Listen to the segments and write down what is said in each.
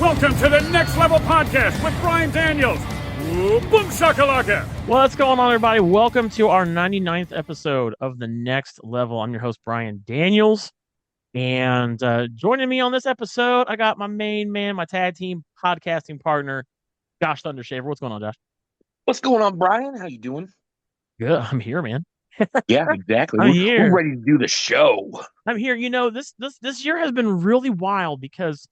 Welcome to the Next Level Podcast with Brian Daniels. Ooh, boom shakalaka. What's going on, everybody? Welcome to our 99th episode of The Next Level. I'm your host, Brian Daniels. And joining me on this episode, I got my main man, my tag team podcasting partner, Josh Thundershaver. What's going on, Josh? What's going on, Brian? How you doing? Good. I'm here, man. Yeah, exactly. I'm We're here. ready to do the show. I'm here. You know, this year has been really wild because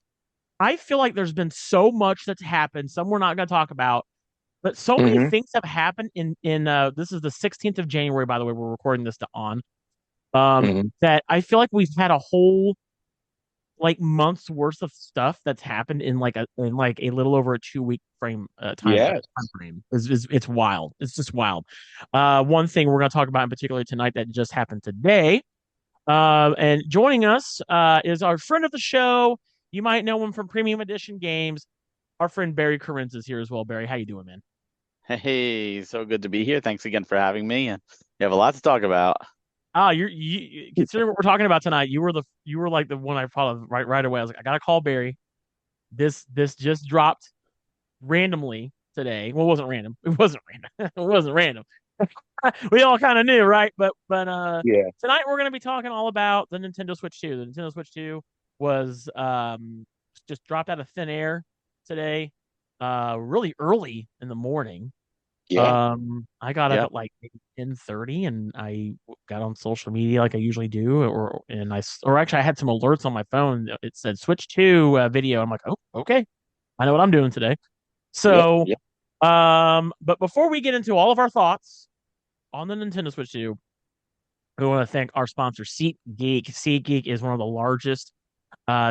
I feel like there's been so much that's happened. Some we're not going to talk about, but so many things have happened in this is the 16th of January, by the way, we're recording this on. That I feel like we've had a whole month's worth of stuff that's happened in a little over a 2 week time frame. It's wild. It's just wild. One thing we're going to talk about in particular tonight that just happened today. And joining us is our friend of the show. You might know him from Premium Edition Games. Our friend Barry Carenza is here as well. Barry, how you doing, man? Hey, so good to be here. Thanks again for having me. And you have a lot to talk about. You considering what we're talking about tonight, you were like the one I followed right away. I was like, I gotta call Barry. This just dropped randomly today. Well, it wasn't random. It wasn't random. It wasn't random. We all kind of knew, right? But tonight we're gonna be talking all about the Nintendo Switch 2. The Nintendo Switch 2 was just dropped out of thin air today, really early in the morning. Yeah. I got up at like 10:30 and I got on social media like I usually do, or actually I had some alerts on my phone. It said Switch 2 video. I'm like, oh, okay, I know what I'm doing today. So, but before we get into all of our thoughts on the Nintendo Switch 2, we want to thank our sponsor, SeatGeek. SeatGeek is one of the largest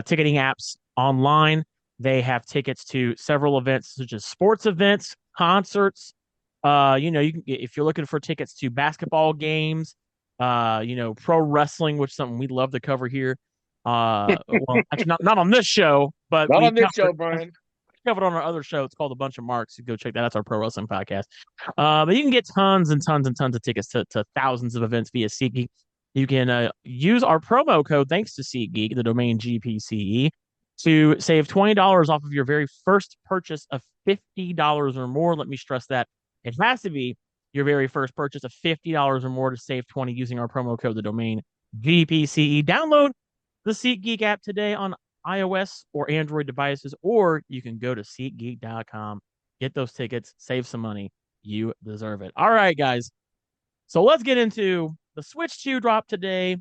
ticketing apps online. They have tickets to several events, such as sports events, concerts. You can, if you're looking for tickets to basketball games, pro wrestling, which is something we love to cover here. Well, actually not on this show, but not on this show, Brian. Covered on our other show. It's called A Bunch of Marks. You go check that. That's our pro wrestling podcast. But you can get tons and tons and tons of tickets to thousands of events via SeatGeek. You can use our promo code, thanks to SeatGeek, the domain GPCE, to save $20 off of your very first purchase of $50 or more. Let me stress that. It has to be your very first purchase of $50 or more to save $20 using our promo code, the domain GPCE. Download the SeatGeek app today on iOS or Android devices, or you can go to SeatGeek.com, get those tickets, save some money. You deserve it. All right, guys. So let's get into the Switch 2 drop today.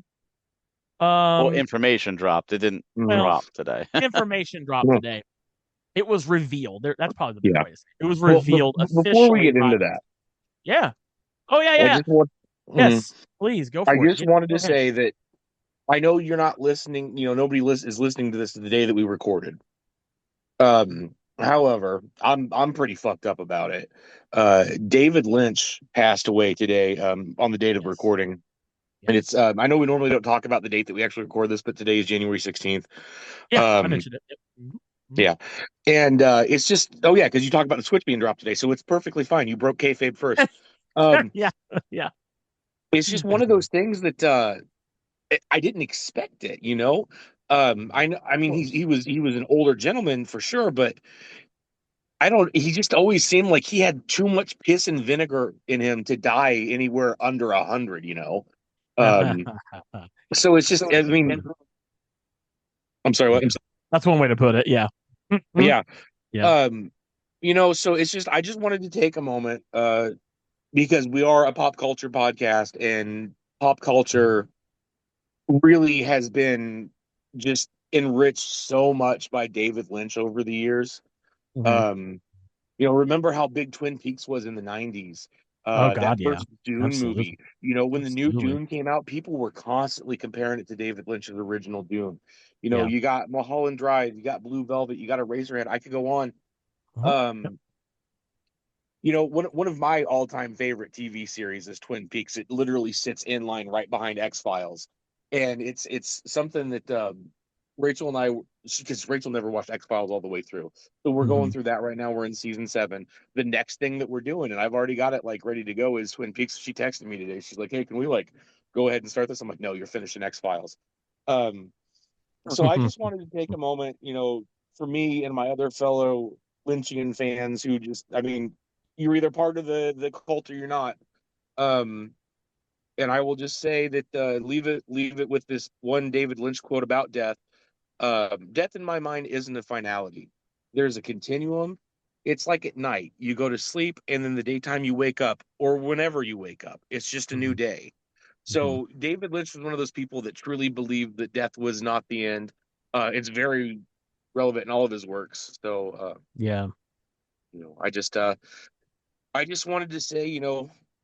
Information dropped. It didn't drop today. Information dropped today. It was revealed. That's probably the best way to say it. It was revealed officially. Before we get into that. Yeah. Oh, yeah. Yes, please, go for it. I just wanted to say that I know you're not listening. Nobody is listening to this the day that we recorded. However, I'm pretty fucked up about it. David Lynch passed away today on the date of recording. And it's I know we normally don't talk about the date that we actually record this, but today is January 16th. Yeah, I mentioned it. Yep. Yeah. And it's just, because you talk about the Switch being dropped today, so it's perfectly fine. You broke kayfabe first. Yeah. It's just one of those things that I didn't expect it, I mean he was an older gentleman for sure, but he just always seemed like he had too much piss and vinegar in him to die anywhere under 100, So it's just, I mean, I'm sorry, what? That's one way to put it. Yeah. Yeah. So it's just, I just wanted to take a moment, because we are a pop culture podcast, and pop culture really has been just enriched so much by David Lynch over the years. Remember how big Twin Peaks was in the 90s? That first Dune movie. When the new Dune came out, people were constantly comparing it to David Lynch's original Dune. You got Mulholland Drive, you got Blue Velvet, you got Eraserhead. I could go on. One of my all-time favorite TV series is Twin Peaks. It literally sits in line right behind X-Files. And it's something that Rachel and I, because Rachel never watched X-Files all the way through. So we're going through that right now. We're in season 7. The next thing that we're doing, and I've already got it ready to go, is Twin Peaks. She texted me today. She's like, hey, can we go ahead and start this? I'm like, no, you're finishing X-Files. So I just wanted to take a moment, for me and my other fellow Lynchian fans who just, I mean, you're either part of the cult or you're not. Um, and I will just say that leave it with this one David Lynch quote about death. Death in my mind isn't a finality. There's a continuum. It's like at night, you go to sleep, and then the daytime you wake up, or whenever you wake up, it's just a new Mhm. day. Mhm. So David Lynch was one of those people that truly believed that death was not the end. It's very relevant in all of his works. So Yeah. I just wanted to say,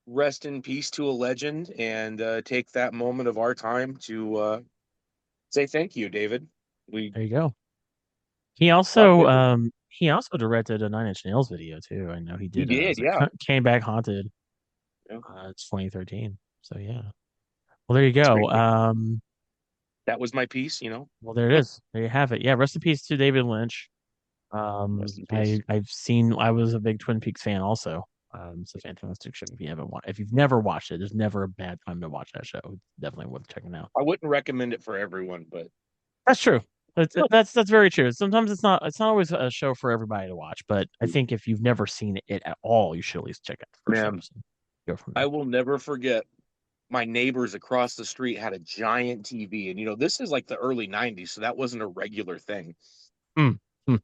rest in peace to a legend, and take that moment of our time to say thank you, David. We There you go. love David. He also directed a Nine Inch Nails video too. I know he He did. did, Was it yeah. Came Back Haunted? Yeah. It's 2013. So yeah. Well, there you It's go. great. That was my piece. Well, there it is. There you have it. Yeah. Rest in peace to David Lynch. Rest in peace. I was a big Twin Peaks fan also. It's a fantastic show. If you've never watched it, there's never a bad time to watch that show. It's definitely worth checking out. I wouldn't recommend it for everyone, but That's true. That's very true. Sometimes it's not always a show for everybody to watch, but I think if you've never seen it at all, you should at least check out the first man, episode. Go from I there. will never forget my neighbors across the street had a giant TV. And, this is like the early 90s, so that wasn't a regular thing. Mm,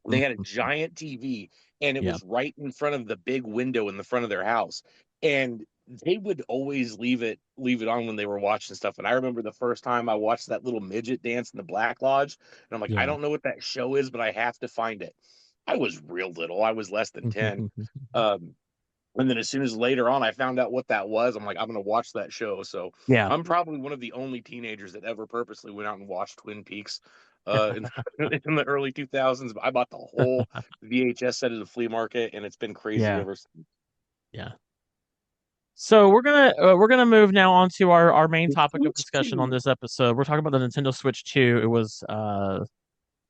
They had a giant TV, and it Yeah. was right in front of the big window in the front of their house. And they would always leave it on when they were watching stuff. And I remember the first time I watched that little midget dance in the Black Lodge, and I'm like, I Yeah. don't know what that show is, but I have to find it. I was real little. I was less than 10. Um, and then as soon as later on I found out what that was, I'm like, I'm gonna watch that show. So Yeah. I'm probably one of the only teenagers that ever purposely went out and watched Twin Peaks in, in the early 2000s. I bought the whole VHS set at the flea market, and it's been crazy Yeah. ever since. Yeah. So we're gonna move now on to our main topic of discussion on this episode. We're talking about the Nintendo Switch 2. It was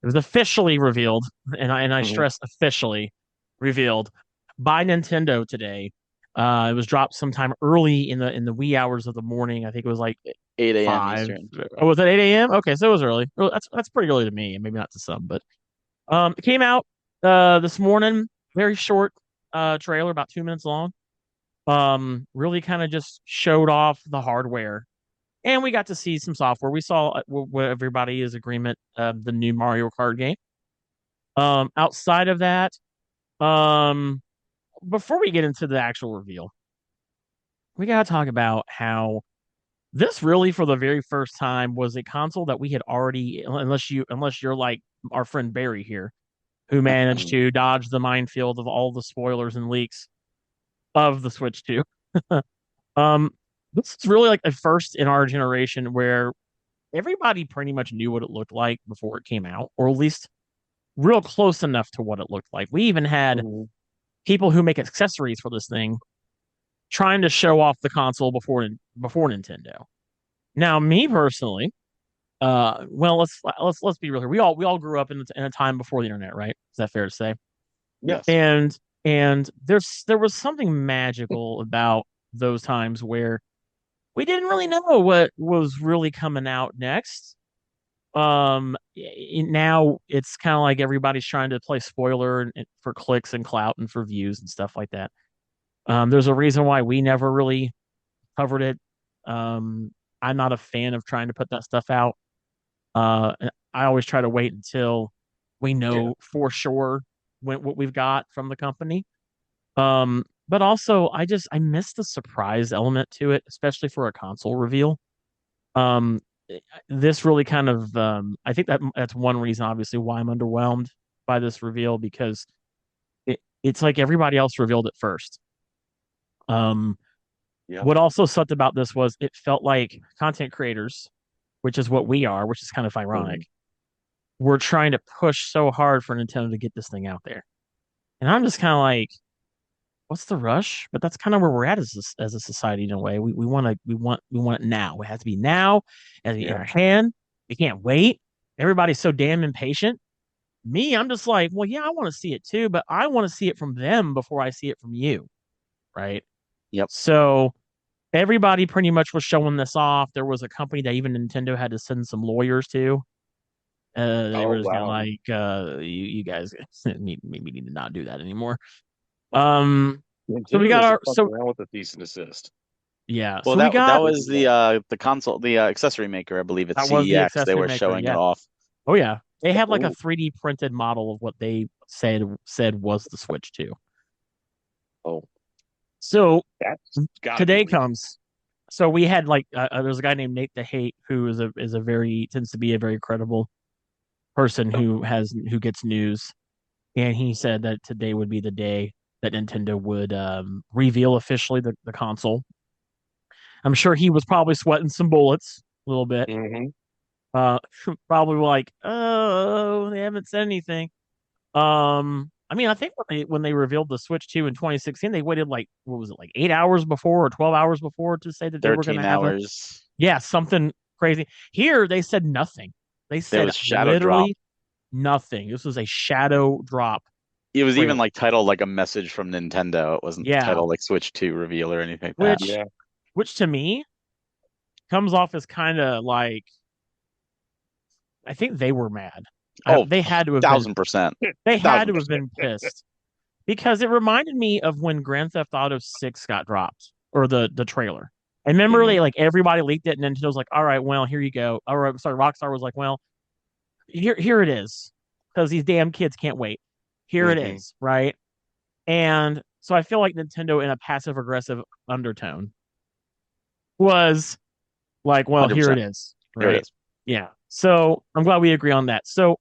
officially revealed, and I Mhm. stress officially revealed by Nintendo today. It was dropped sometime early in the wee hours of the morning. I think it was like 8 a.m. 5. Eastern. Oh, was it 8 a.m.? Okay, so it was early. Well, that's pretty early to me, and maybe not to some, but it came out this morning. Very short trailer, about 2 minutes long. Really kind of just showed off the hardware, and we got to see some software. We saw what everybody is agreement the new Mario Kart game. Outside of that, um, before we get into the actual reveal, we gotta talk about how this really, for the very first time, was a console that we had already, unless you're like our friend Barry here, who managed to dodge the minefield of all the spoilers and leaks of the Switch 2. Um, this is really like a first in our generation where everybody pretty much knew what it looked like before it came out, or at least real close enough to what it looked like. We even had Mhm. people who make accessories for this thing trying to show off the console before Nintendo. Now, me personally, well, let's be real here. We all grew up in a time before the internet, right? Is that fair to say? Yes. And there was something magical about those times where we didn't really know what was really coming out next. Now it's kind of like everybody's trying to play spoiler for clicks and clout and for views and stuff like that. There's a reason why we never really covered it. I'm not a fan of trying to put that stuff out. I always try to wait until we Yeah. know for sure what we've got from the company. But also I miss the surprise element to it, especially for a console reveal. Um, this really kind of I think that's one reason, obviously, why I'm underwhelmed by this reveal because it's like everybody else revealed it first. Um, Yeah. what also sucked about this was it felt like content creators, which is what we are, which is kind of ironic. Mhm. We're trying to push so hard for Nintendo to get this thing out there, and I'm just kind of like, what's the rush? But that's kind of where we're at as a society in a way. We want it now. It has to be now, as in Yeah. our hand. We can't wait. Everybody's so damn impatient. Me, I'm just like, well, yeah, I want to see it too, but I want to see it from them before I see it from you, right? Yep. So everybody pretty much was showing this off. There was a company that even Nintendo had to send some lawyers to. They Oh were just kind of wow. like, you guys maybe need to not do that anymore. Um, so we Nintendo got doesn't our fuck so around with the cease and desist. yeah, Well, so we that got was the console, the accessory maker, I believe at that was the CEX. They accessory were maker. showing it Yeah. off. Oh yeah, they had like a Oh, 3D printed model of what they said was the Switch 2. oh, So that's gotta be today real. comes. So we had like there's a guy named Nate the Hate who is a very tends to be a very credible person who gets news, and he said that today would be the day that Nintendo would reveal officially the console. I'm sure he was probably sweating some bullets a little bit. Hmm. Uh, probably like, oh, they haven't said anything. I mean, I think when they revealed the Switch 2 in 2016, they waited like what was it, like 8 hours before or 12 hours before to say that they were going 13 to have a hours. yeah something crazy. Here they said nothing. They There said was shadow drop. literally nothing. This was a shadow drop It was even trailer. like titled like a message from Nintendo. It wasn't Yeah, titled like Switch 2 reveal or anything like that. which Yeah. which to me comes off as kind of like I think they were mad. Oh, They had to have been 1000%. they had Thousand to have percent. been pissed because it reminded me of when Grand Theft Auto 6 got dropped or the trailer. And remember Hmm. they like everybody leaked it and Nintendo's like, all right, well, here you go. All right, sorry, Rockstar was like, well, here it is. Because these damn kids can't wait. Here it Hmm. is, right? And so I feel like Nintendo in a passive aggressive undertone was like, well, here it 100%. is, Here it right? is. Yeah. So I'm glad we agree on that. So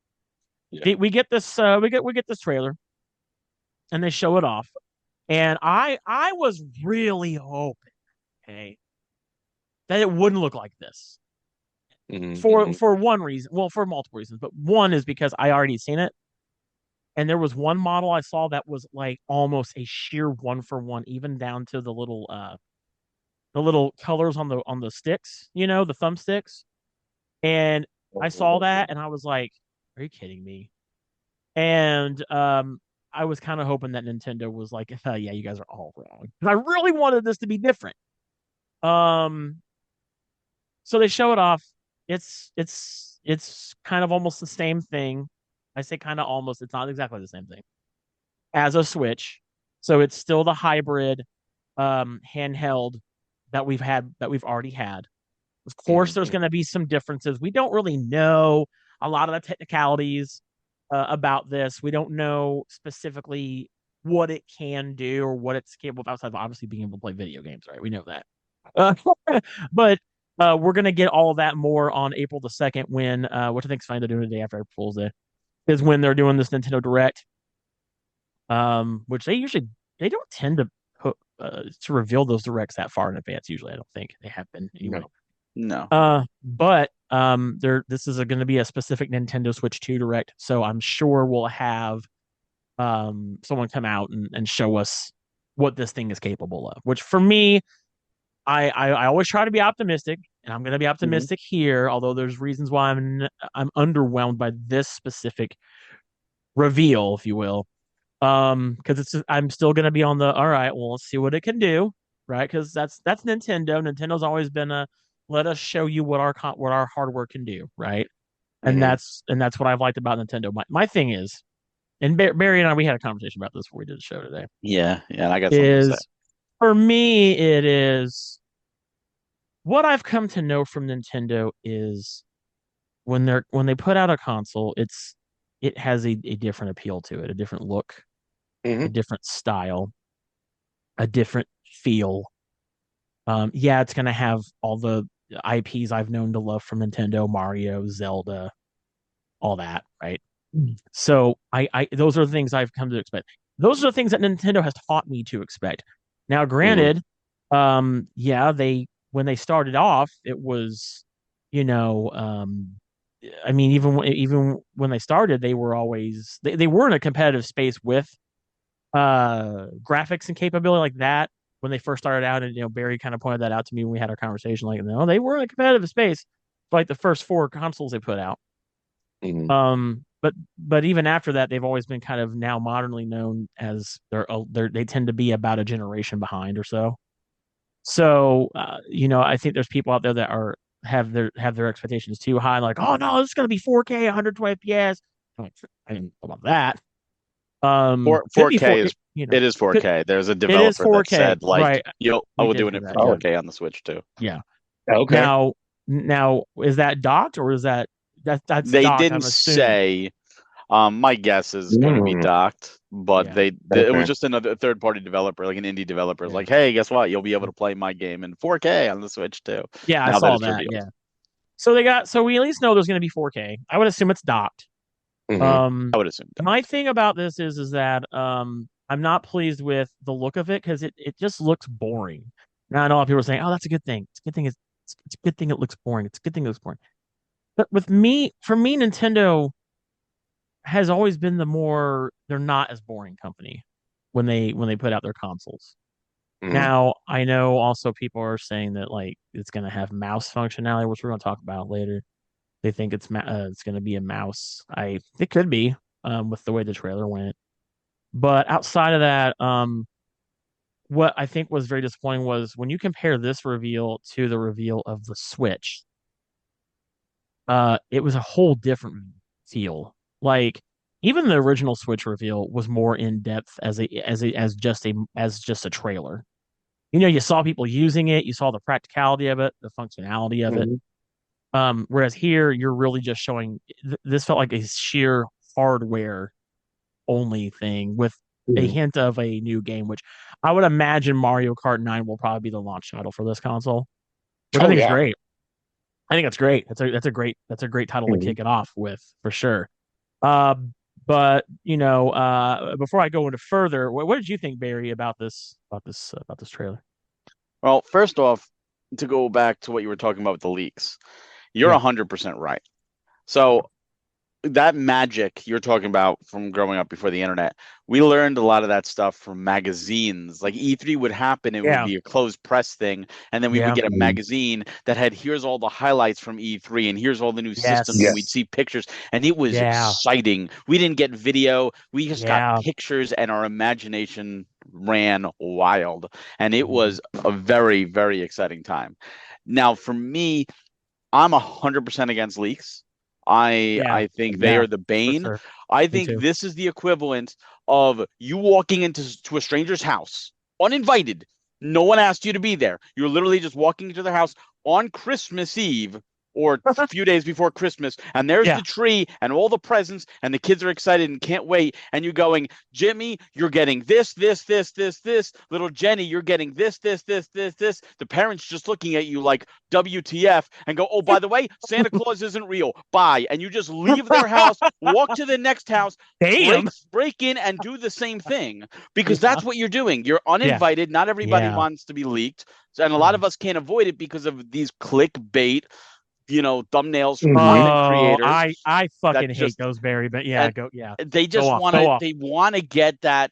Yeah. we get this we get this trailer and they show it off. And I was really hoping, okay, that it wouldn't look like this. Hmm. For one reason, well, for multiple reasons, but one is because I already seen it. And there was one model I saw that was like almost a sheer one for one, even down to the little colors on the sticks, you know, the thumbsticks. And I saw that and I was like, are you kidding me? And I was kind of hoping that Nintendo was like, yeah, you guys are all wrong. Because I really wanted this to be different. Um, so they show it off. It's kind of almost the same thing. I say kind of almost. It's not exactly the same thing as a Switch. So it's still the hybrid handheld that we've already had. Of course, there's Hmm. going to be some differences. We don't really know a lot of the technicalities about this. We don't know specifically what it can do or what it's capable of outside of obviously being able to play video games, right? We know that. Uh, but we're going to get all of that more on April the 2nd when, which I think is fine to do the day after April Fool's Day, is when they're doing this Nintendo Direct, which they don't tend to reveal those directs that far in advance. Usually, I don't think they have been anyway. No. No. But there this is going to be a specific Nintendo Switch 2 Direct, so I'm sure we'll have someone come out and show us what this thing is capable of. Which for me, I always try to be optimistic, and I'm going to be Hmm. optimistic here. Although there's reasons why I'm underwhelmed by this specific reveal, if you will. Because it's I'm still going to be on the all right. Well, let's see what it can do, right? Because that's Nintendo. Nintendo's always been a let us show you what our hardware can do, right? Hmm. And that's what I've liked about Nintendo. My thing is, and Barry and I we had a conversation about this before we did the show today. Yeah. Yeah. And I got something to say. Is for me it is what I've come to know from Nintendo is when they put out a console, it has a different appeal to it, a different look, a Hmm. different style, a different feel. Yeah, it's gonna have all the IPs I've known to love from Nintendo, Mario, Zelda, all that, right? So I those are the things I've come to expect. Those are the things that Nintendo has taught me to expect. Now, Hmm. granted, yeah, they when they started off, it was, you know, I mean, even when they started, they were always they were in a competitive space with graphics and capability like that when they first started out. And Barry kind of pointed that out to me when we had our conversation, like, no, they were in a competitive space for like the first four consoles they put out. Hmm. But even after that, they've always been kind of now modernly known as they tend to be about a generation behind or so. So I think there's people out there that are have their expectations too high, like, oh no, this is gonna be 4K, 120 FPS. Like, I didn't know about that. Could be 4K is it is could, 4K. There's a it is developer that 4K, said like right? I We will did doing hear it that, for yeah, 4K on the Switch too. yeah. Okay. Now is that docked or is that's They docked? didn't I'm assuming. say. My guess is going to be Mm, docked, but Yeah, it was okay. just another third-party developer, like an indie developer, is yeah, like, hey, guess what? You'll be able to play my game in 4K on the Switch too. yeah. I Now that saw it's that. revealed. Yeah. So we at least know there's going to be 4K. I would assume it's docked. Hmm. Um, I would assume my docked. thing about this is that I'm not pleased with the look of it because it just looks boring. Now I know a lot of people are saying, "Oh, that's a good thing. It's a good thing. It's a good thing it looks boring. It's a good thing it looks boring." But for me, Nintendo has always been they're not as boring company when they put out their consoles. Hmm. Now I know also people are saying that like it's going to have mouse functionality, which we're going to talk about later. They think it's going to be a mouse. It could be with the way the trailer went. But outside of that, what I think was very disappointing was when you compare this reveal to the reveal of the Switch. It was a whole different feel. Even the original Switch reveal was more in depth as just a trailer. You saw people using it, you saw the practicality of it, the functionality of it. Hmm. Whereas here you're really just showing this felt like a sheer hardware only thing with a Hmm. hint of a new game, which I would imagine Mario Kart 9 will probably be the launch title for this console, which I Oh think is yeah. great. I think that's great. That's a great title to Hmm. kick it off with for sure. Uh, but before I go into further, what did you think, Barry, about this trailer? Well, first off, to go back to what you were talking about with the leaks, you're Yeah, 100% right. So that magic you're talking about from growing up before the internet, we learned a lot of that stuff from magazines. Like E3 would happen, it would yeah, be a closed press thing, and then we would yeah, get a Hmm. magazine that had here's all the highlights from E3 and here's all the new systems, and we'd yes, Yes. see pictures, and it was yeah, exciting. We didn't get video, we just got yeah. pictures, and our imagination ran wild, and it Mhm. was a very, very exciting time. Now, for me, I'm 100% against leaks. Yeah, I think they yeah, are the for bane. sure. I Me think too. this is the equivalent of you walking into a stranger's house uninvited. No one asked you to be there. You're literally just walking into their house on Christmas Eve or a few days before Christmas, and there's Yeah. the tree and all the presents, and the kids are excited and can't wait. And you're going, Jimmy, you're getting this, this, this, this, this. Little Jenny, you're getting this, this, this, this, this. The parents just looking at you like WTF and go, oh, by the way, Santa Claus isn't real. Bye. And you just leave their house, walk to the next house, Damn. break in and do the same thing because Yeah. that's what you're doing. You're Yeah. uninvited. Not everybody Yeah. wants to be leaked. And a lot Yeah. of us can't avoid it because of these clickbait, thumbnails from Hmm. content Oh, creators I that fucking hate just those, Barry. But yeah, and go. Yeah, they go just off. want Go to off. they want to get that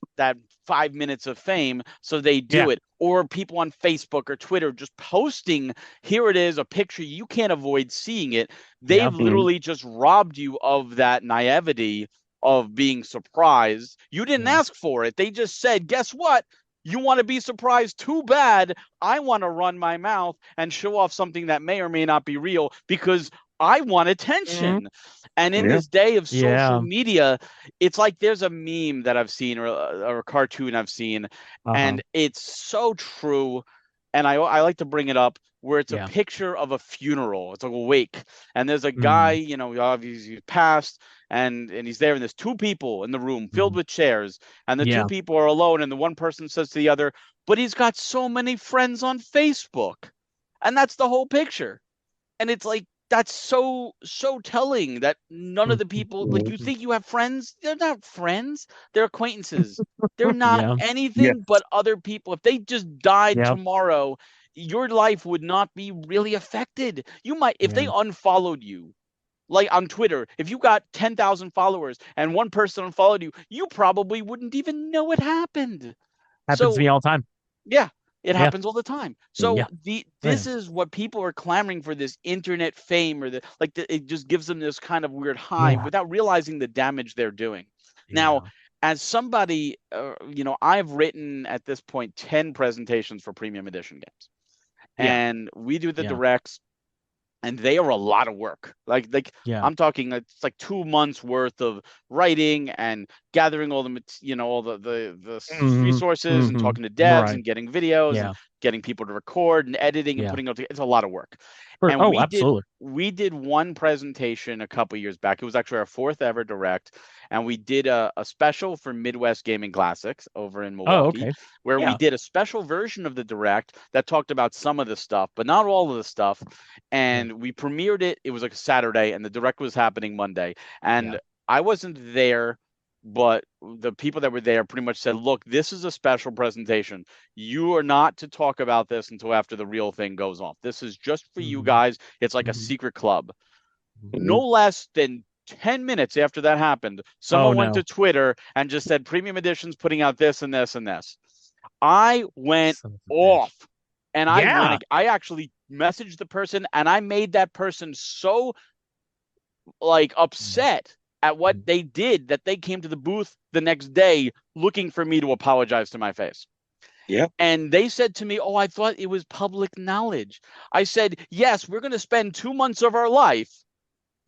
5 minutes of fame, so they Yeah. do it. Or people on Facebook or Twitter just posting, here it is, a picture, you can't avoid seeing it. Yeah. They've literally just robbed you of that naivety of being surprised. You didn't Yeah. ask for it. They just said, guess what, you want to be surprised? Too bad. I want to run my mouth and show off something that may or may not be real because I want Mhm. attention. And in Yeah. this day of social Yeah. media, it's like there's a meme that I've seen or a cartoon I've seen, Uh huh. and it's so true. And I like to bring it up where it's a Yeah. picture of a funeral. It's like a wake, and there's a guy, Mm. obviously passed, and he's there, and there's two people in the room filled Mm. with chairs, and the two Yeah. people are alone, and the one person says to the other, "But he's got so many friends on Facebook," and that's the whole picture. And it's like that's so telling that none of the people, like, you Hmm. think you have friends, they're not friends, they're acquaintances, they're not Yeah. Yes. anything but other people. If they just died Yeah. tomorrow, your life would not be really affected. You might, if they Yeah. unfollowed you, like on Twitter, if you got 10,000 followers and one person unfollowed you, you probably wouldn't even know it happened. Happens to So me all the time. yeah, it Yeah. happens all the time. Yeah. So this Yeah. is what people are clamoring for, this internet fame, or it just gives them this kind of weird high Yeah. without realizing the damage they're doing. Now, Yeah. as somebody, I've written at this point 10 presentations for premium edition games, Yeah. and we do the Yeah. directs, and they are a lot of work. Like Yeah. I'm talking, it's like 2 months worth of writing and gathering all the all the resources and talking to devs Right. and getting videos and Yeah. getting people to record and editing and Yeah. putting it together. It's a lot of work. And Absolutely. we did one presentation a couple years back. It was actually our fourth ever direct, and we did a special for Midwest Gaming Classics over in Milwaukee, okay. where we Yeah. did a special version of the direct that talked about some of the stuff, but not all of the stuff. And we premiered it. It was like a Saturday, and the direct was happening Monday. And I wasn't there, but the people that were there pretty much said, look, this is a special presentation. You are not to talk about this until after the real thing goes off. This is just for you guys. It's like a secret club. No less than 10 minutes after that happened, someone went to Twitter and just said Premium Edition's putting out this and this and this. I went off, and I actually messaged the person, and I made that person so like upset at what they did that they came to the booth the next day looking for me to apologize to my face. Yeah. And they said to me, oh, I thought it was public knowledge. I said, yes, we're going to spend 2 months of our life,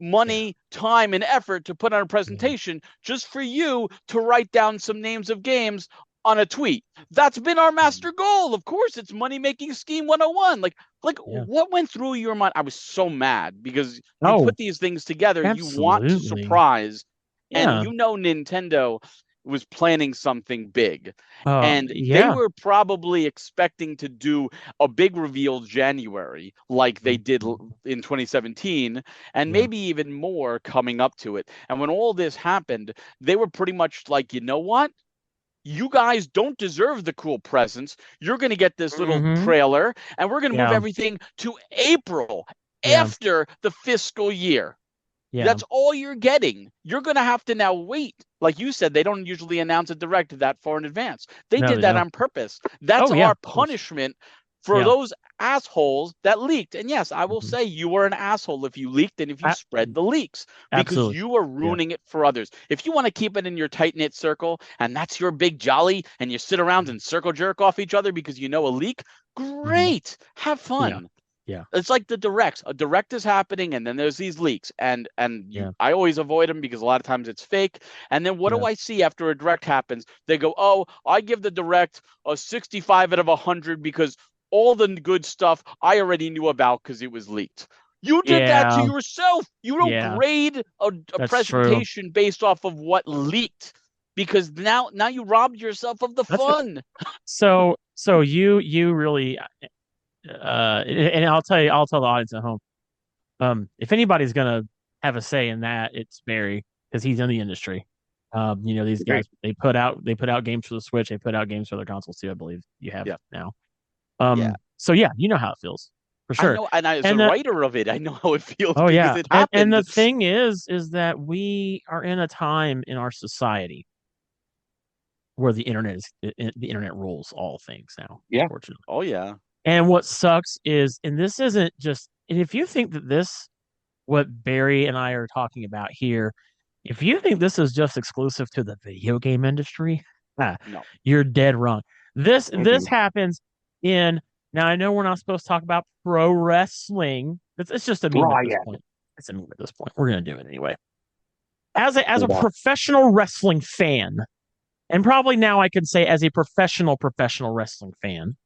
money, time, and effort to put on a presentation just for you to write down some names of games on a tweet. That's been our master goal. Of course, it's money-making scheme 101. Like what went through your mind? I was so mad because you put these things together. Absolutely. You want to surprise, and Nintendo was planning something big, and they were probably expecting to do a big reveal January like they did in 2017, and maybe even more coming up to it. And when all this happened, they were pretty much like, you know what? You guys don't deserve the cool presents. You're going to get this little trailer, and we're going to move everything to April after the fiscal year. Yeah. That's all you're getting. You're going to have to now wait. Like you said, they don't usually announce a direct that far in advance. They did that on purpose. That's our punishment for those assholes that leaked. And yes, I will say you were an asshole if you leaked and if you spread the leaks, because you are ruining it for others. If you want to keep it in your tight-knit circle and that's your big jolly and you sit around and circle jerk off each other because you know a leak, great. Have fun. Yeah. It's like the directs. A direct is happening, and then there's these leaks, and I always avoid them because a lot of times it's fake. And then what do I see after a direct happens? They go, oh, I give the direct a 65 out of 100 because all the good stuff I already knew about because it was leaked. You did that to yourself. You don't grade a presentation based off of what leaked, because now you robbed yourself of the fun. So you really. And I'll tell the audience at home, if anybody's gonna have a say in that, it's Barry, because he's in the industry. These guys, they put out games for the Switch, they put out games for their consoles too, I believe you have now. So you know how it feels for sure. I know, and as a writer of it, I know how it feels. Oh because it happens. And the thing is that we are in a time in our society where the internet rules all things now. Yeah. Unfortunately. Oh yeah. And what sucks is, and this isn't just, and if you think that what Barry and I are talking about here, if you think this is just exclusive to the video game industry, no, you're dead wrong. This happens now I know we're not supposed to talk about pro wrestling. It's just a meme at this point. It's a meme at this point. We're going to do it anyway. As a professional wrestling fan, and probably now I can say as a professional wrestling fan,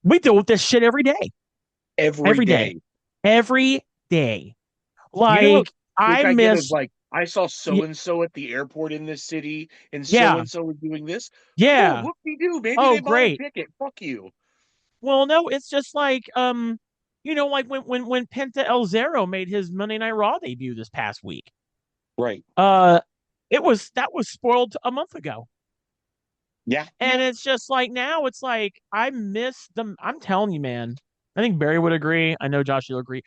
we deal with this shit every day. Every day. Like, I miss, I saw so and so at the airport in this city, and so and so was doing this. Yeah. Cool, whoop-de-doo, maybe they bought a ticket. Fuck you. Well, no, it's just like like when Penta El Zero made his Monday Night Raw debut this past week. Right. That was spoiled a month ago. Yeah. And it's just like, now it's like, I miss them. I'm telling you, man, I think Barry would agree. I know Josh, you'll agree.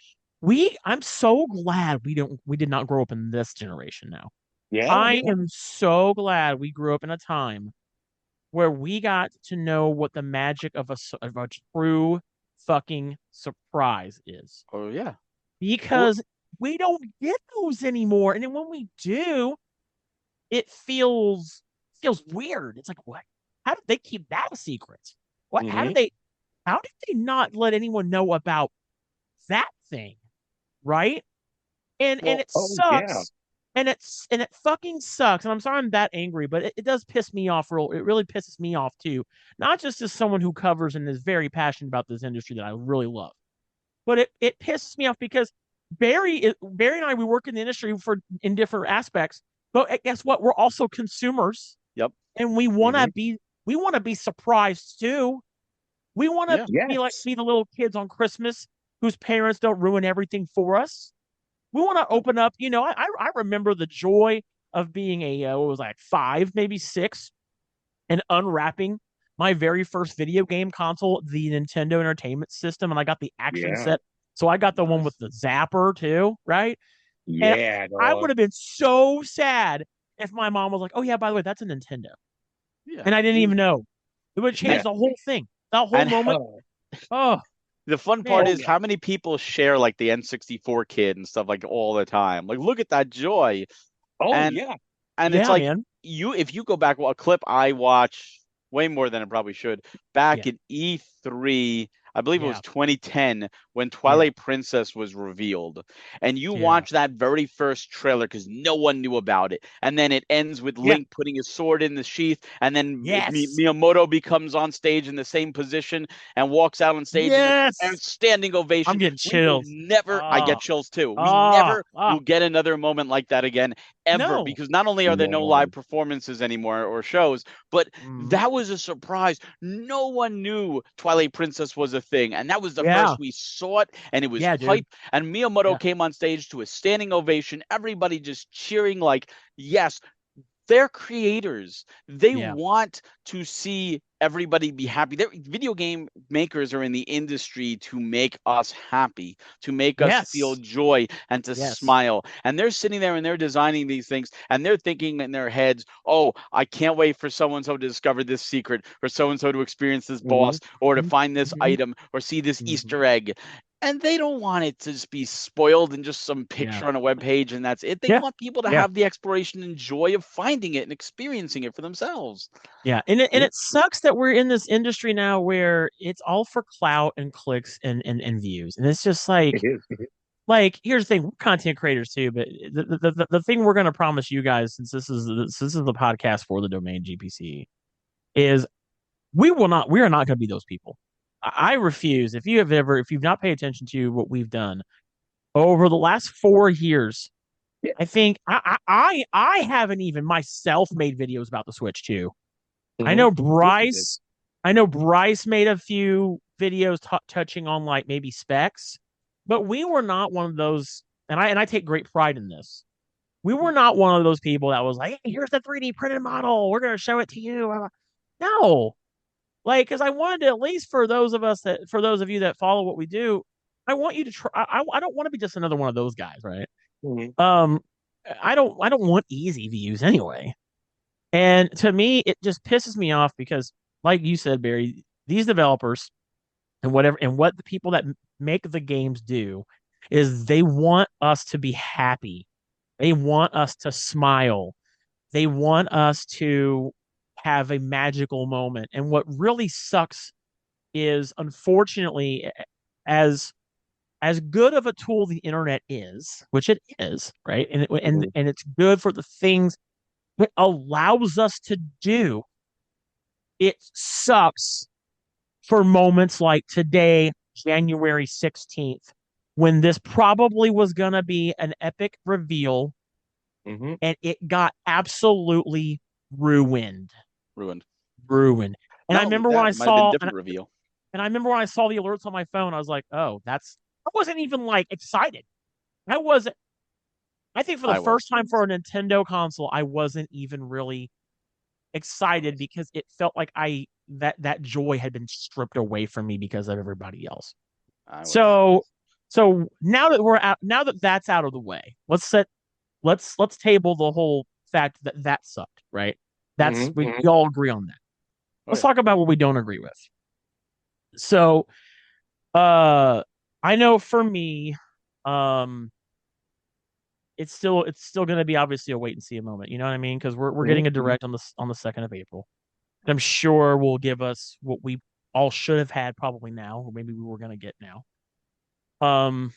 I'm so glad we did not grow up in this generation now. Yeah. I am so glad we grew up in a time where we got to know what the magic of a true fucking surprise is. Oh yeah. Because we don't get those anymore. And then when we do, it feels weird. It's like, what? How did they keep that a secret? What? How did they? how did they not let anyone know about that thing, right? And Well, it Oh yeah, sucks, and it fucking sucks. And I'm sorry I'm that angry, but it does piss me off. It really pisses me off too. Not just as someone who covers and is very passionate about this industry that I really love, but it pisses me off because Barry and I, we work in the industry for in different aspects. But guess what? We're also consumers, yep. and hmm we want to be surprised too. We want to Yeah. yes, be the little kids on Christmas whose parents don't ruin everything for us. We want to open up. I remember the joy of being a what was I, like 5, maybe 6, and unwrapping my very first video game console, the Nintendo Entertainment System, and I got the action yeah, set. So I got the one with Nice. the zapper too, right? And yeah, I dog. would have been so sad if my mom was like, "Oh yeah, by the way, that's a Nintendo," Yeah. and I didn't You even know. It would and change the whole thing, that whole and moment. Oh, Oh the fun part man, oh is yeah, how many people share like the N64 kid and stuff like all the time. Like, look at that joy. oh And yeah, it's yeah, like man, if you go back, well, a clip I watch way more than I probably should, yeah, back in E3, I believe it yeah, was 2010 when yeah, Twilight Princess was revealed. And you yeah, watch that very first trailer because no one knew about it. And then it ends with yeah, Link putting his sword in the sheath. And then yes, Miyamoto becomes on stage in the same position and walks out on stage and yes. standing I'm ovation. getting We will chills. never, I get Oh, chills too. We oh, never oh. will get another moment like that again ever, No. because not only are there no live no, performances anymore or shows, but Mhm. that was a surprise. No one knew Twilight Princess was a thing, and that was the Yeah. first we saw it, and it was Yeah, dude. hype. And Miyamoto Yeah. came on stage to a standing ovation, everybody just cheering like, yes, they're creators. They Yeah. want to see everybody be happy. Video game makers are in the industry to make us happy, to make us feel Yes. joy and to Yes. smile. And they're sitting there and they're designing these things and they're thinking in their heads, oh, I can't wait for so and so to discover this secret, or so and so to experience this hmm boss, or to Mhm. find this Mhm. item, or see this Mhm. Easter egg. And they don't want it to just be spoiled in just some Yeah. picture on a web page and that's it. They Yeah. want people to Yeah. have the exploration and joy of finding it and experiencing it for themselves. Yeah. And it sucks that we're in this industry now where it's all for clout and clicks and views. And it's just it is. here's the thing, we're content creators too, but the thing we're gonna promise you guys, since this is the podcast for the domain GPC, is we are not gonna be those people. I refuse. If you've not paid attention to what we've done over the last 4 years, Yeah. I think I haven't even myself made videos about the Switch too. I hmm know Yes, it did. Bryce made a few videos touching on like maybe specs, but we were not one of those. And I take great pride in this. We were not one of those people that was like, hey, here's the 3D printed model. We're gonna show it to you. No, like, because I wanted to, at least for those of you that follow what we do, I want you to try. I don't want to be just another one of those guys, right? hmm Um, I don't want easy views anyway. And to me, it just pisses me off because, like you said, Barry, these developers and what the people that make the games do is they want us to be happy. They want us to smile. They want us to have a magical moment. And what really sucks is, unfortunately, as good of a tool the internet is, which it is, right? hmm And it's good for the things it allows us to do. It sucks for moments like today, January 16th, when this probably was going to be an epic reveal hmm and it got absolutely ruined. Ruined. Ruined. And I Not only remember when that, I it might have been saw different reveal. and I remember when I saw the alerts on my phone, I was like, "Oh, that's." I wasn't even like excited. I wasn't. I think for the I first was. time for a Nintendo console, I wasn't even really I excited was. because it felt like that joy had been stripped away from me because of everybody else. I was. So now that now that that's out of the way, let's table the whole fact that that sucked, right? hmm We all agree on that. Oh Let's yeah. talk about what we don't agree with. So, uh, I know for me, um, it's still going to be obviously a wait and see a moment. You know what I mean? Because we're getting a hmm direct on the 2nd of April. I'm sure will give us what we all should have had probably now, or maybe we were going to get now. Um,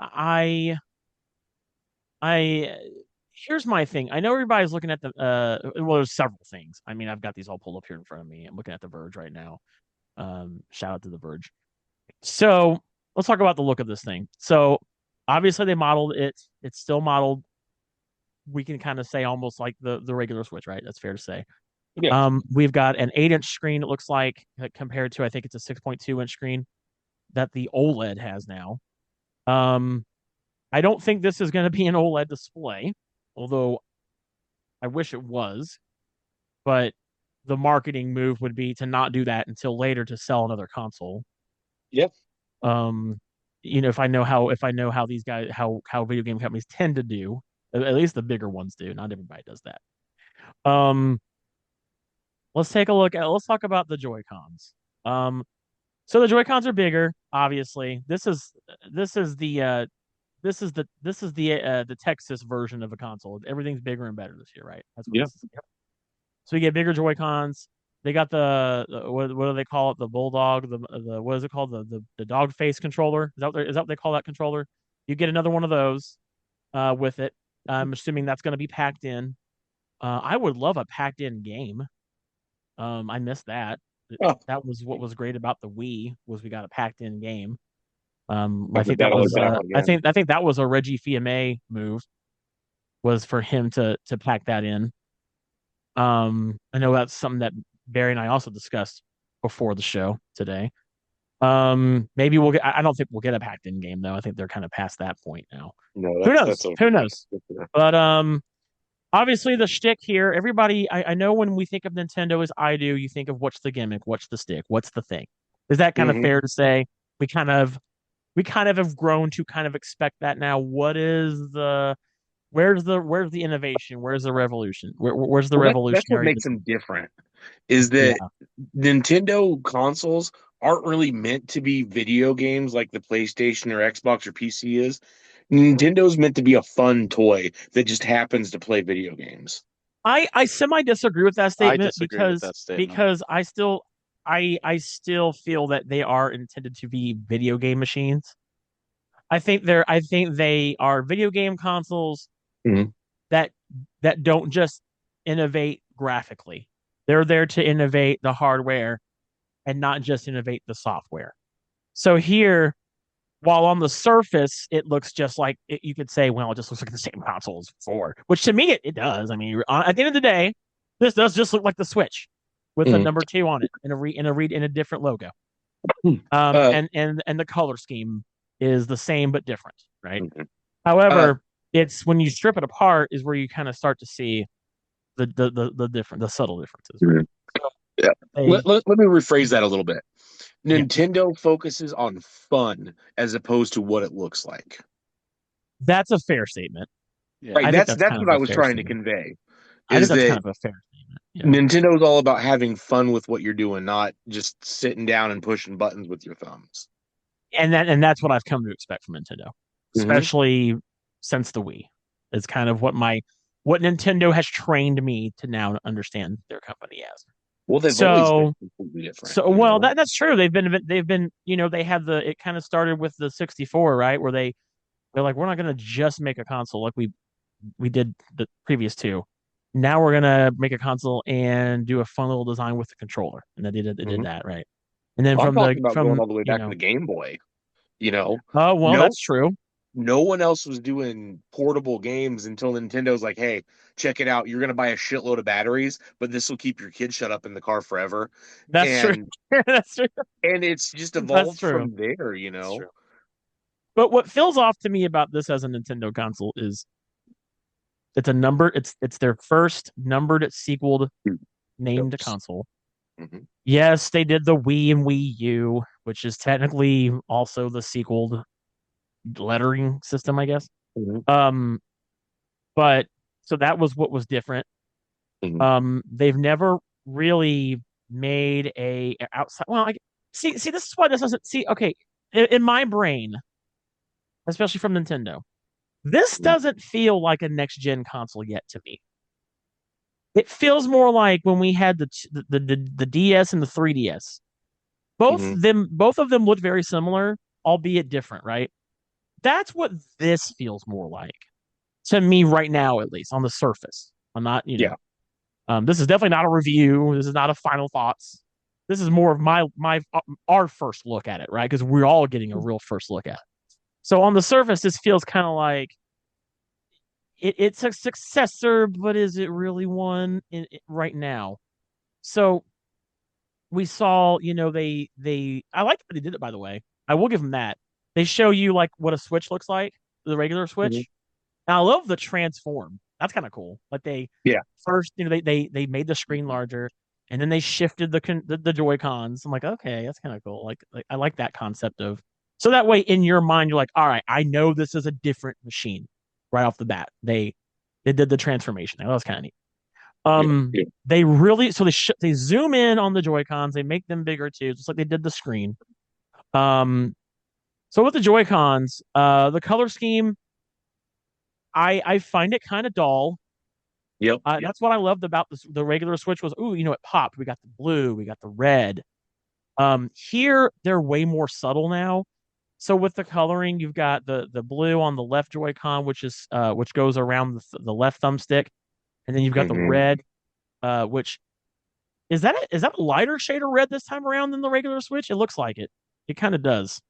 I here's my thing. I know everybody's looking at the well, there's several things. I mean, I've got these all pulled up here in front of me. I'm looking at The Verge right now. Shout out to The Verge. So let's talk about the look of this thing. So obviously they modeled it. It's still modeled. We can kind of say almost like the regular Switch, right? That's fair to say. Yeah. We've got an 8-inch screen. It looks like compared to I think it's a 6.2-inch screen that the OLED has now. I don't think this is going to be an OLED display, although I wish it was. But the marketing move would be to not do that until later to sell another console. Yep. If I know how these guys how video game companies tend to do, at least the bigger ones do. Not everybody does that. Let's talk about the Joy-Cons. So the Joy-Cons are bigger, obviously. This is the Texas version of a console. Everything's bigger and better this year, right? That's what Yeah. this is. Yep. So you get bigger Joy-Cons. They got the what do they call it? The Bulldog, the what is it called? The dog face controller. Is that what they call that controller? You get another one of those with it. I'm assuming that's going to be packed in. I would love a packed in game. I missed that. Oh. That was what was great about the Wii was we got a packed in game. I Put think that that on the was back again. I think that was a Reggie Fils-Aimé move, was for him to pack that in. I know that's something that Barry and I also discussed before the show today. Maybe we'll get. I don't think we'll get a packed in game though. I think they're kind of past that point now. No, Who that's knows? okay. Who knows? But obviously the shtick here. Everybody, I know when we think of Nintendo as I do, you think of what's the gimmick, what's the stick, what's the thing. Is that kind of fair to say? We kind of have grown to kind of expect that now. Where's the innovation? Where's the revolution? Where's the That's what revolutionary? makes them different. Is Yeah, that Nintendo consoles aren't really meant to be video games like the PlayStation or Xbox or PC is. Nintendo's meant to be a fun toy that just happens to play video games. I semi disagree with that I statement disagree with that statement. because I still feel that they are intended to be video game machines. I think they are video game consoles Mhm. that don't just innovate graphically. They're there to innovate the hardware and not just innovate the software. So here, while on the surface it looks just like you could say, well, it just looks like the same console as before, which to me it does. I mean, at the end of the day, this does just look like the Switch with a Mhm. number 2 on it and a different logo. Uh, And the color scheme is the same but different, right? Mhm. However, it's when you strip it apart is where you kind of start to see the subtle differences. Right? Yeah. Let me rephrase that a little bit. Yeah. Nintendo focuses on fun as opposed to what it looks like. That's a fair statement. Yeah. Right. I think That's kind what of I a was fair trying to statement. convey. I think Is that's that kind of a fair statement. Yeah. Nintendo's all about having fun with what you're doing, not just sitting down and pushing buttons with your thumbs. And that's what I've come to expect from Nintendo, Mhm. especially since the Wii. It's kind of what Nintendo has trained me to now understand their company as. Well, they've always been completely different. Well, that's true. They've been they had it kind of started with the 64, right? Where they're like, we're not going to just make a console like we did the previous two. Now we're gonna make a console and do a fun little design with the controller, and they did that, right? And then Well, I'm from talking about going all the way back to the Game Boy. oh well, that's true. No one else was doing portable games until Nintendo's like, hey, check it out. You're going to buy a shitload of batteries, but this will keep your kid shut up in the car forever. That's true. That's true. And it's just That's evolved true. from there, That's true. But what feels off to me about this as a Nintendo console is it's a number. It's their first numbered sequeled named console. Mm-hmm. Yes, they did the Wii and Wii U, which is technically also the sequeled lettering system, I guess. Mm-hmm. But so that was what was different. Mm-hmm. They've never really made a outside. Well, see. This is why this doesn't see. Okay, in my brain, especially from Nintendo, this doesn't feel like a next gen console yet to me. It feels more like when we had the DS and the 3DS. Mhm. Both of them look very similar, albeit different, right? That's what this feels more like to me right now, at least on the surface. I'm not, Yeah. this is definitely not a review. This is not a final thoughts. This is more of our first look at it, right? Because we're all getting a real first look at it. So on the surface, this feels kind of like it's a successor, but is it really one right now? So we saw, I like that they did it, by the way. I will give them that. They show you like what a Switch looks like, the regular Mhm. Switch. And I love the transform. That's kind of cool. Like they Yeah. first, they made the screen larger, and then they shifted the Joy Cons. I'm like, okay, that's kind of cool. Like I like that concept of so that way in your mind you're like, all right, I know this is a different machine right off the bat. They did the transformation. That was kind of neat. Yeah. Yeah. They really so they zoom in on the Joy Cons. They make them bigger too, just like they did the screen. Um, so with the Joy Cons, the color scheme, I find it kind of dull. Yep. That's what I loved about the regular Switch was, ooh, it popped. We got the blue, we got the red. Here they're way more subtle now. So with the coloring, you've got the blue on the left Joy-Con, which goes around the left thumbstick, and then you've got the Mhm. red, which is that a lighter shade of red this time around than the regular Switch? It looks like it. It kind of does.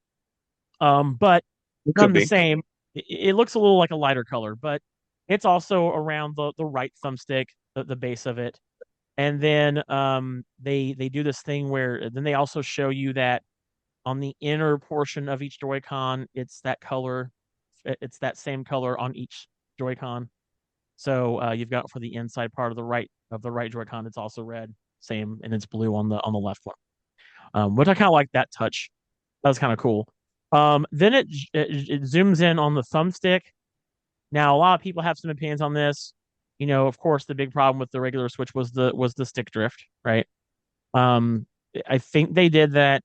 But It could none the be. same. It looks a little like a lighter color, but it's also around the right thumbstick, the base of it. And then they do this thing where then they also show you that on the inner portion of each Joy-Con, it's that color. It's that same color on each Joy-Con. So you've got for the inside part of the right Joy-Con, it's also red, same, and it's blue on the left one. Which I kind of like that touch. That was kind of cool. Then it zooms in on the thumbstick. Now a lot of people have some opinions on this. Of course, the big problem with the regular Switch was the stick drift, right? Um, I think they did that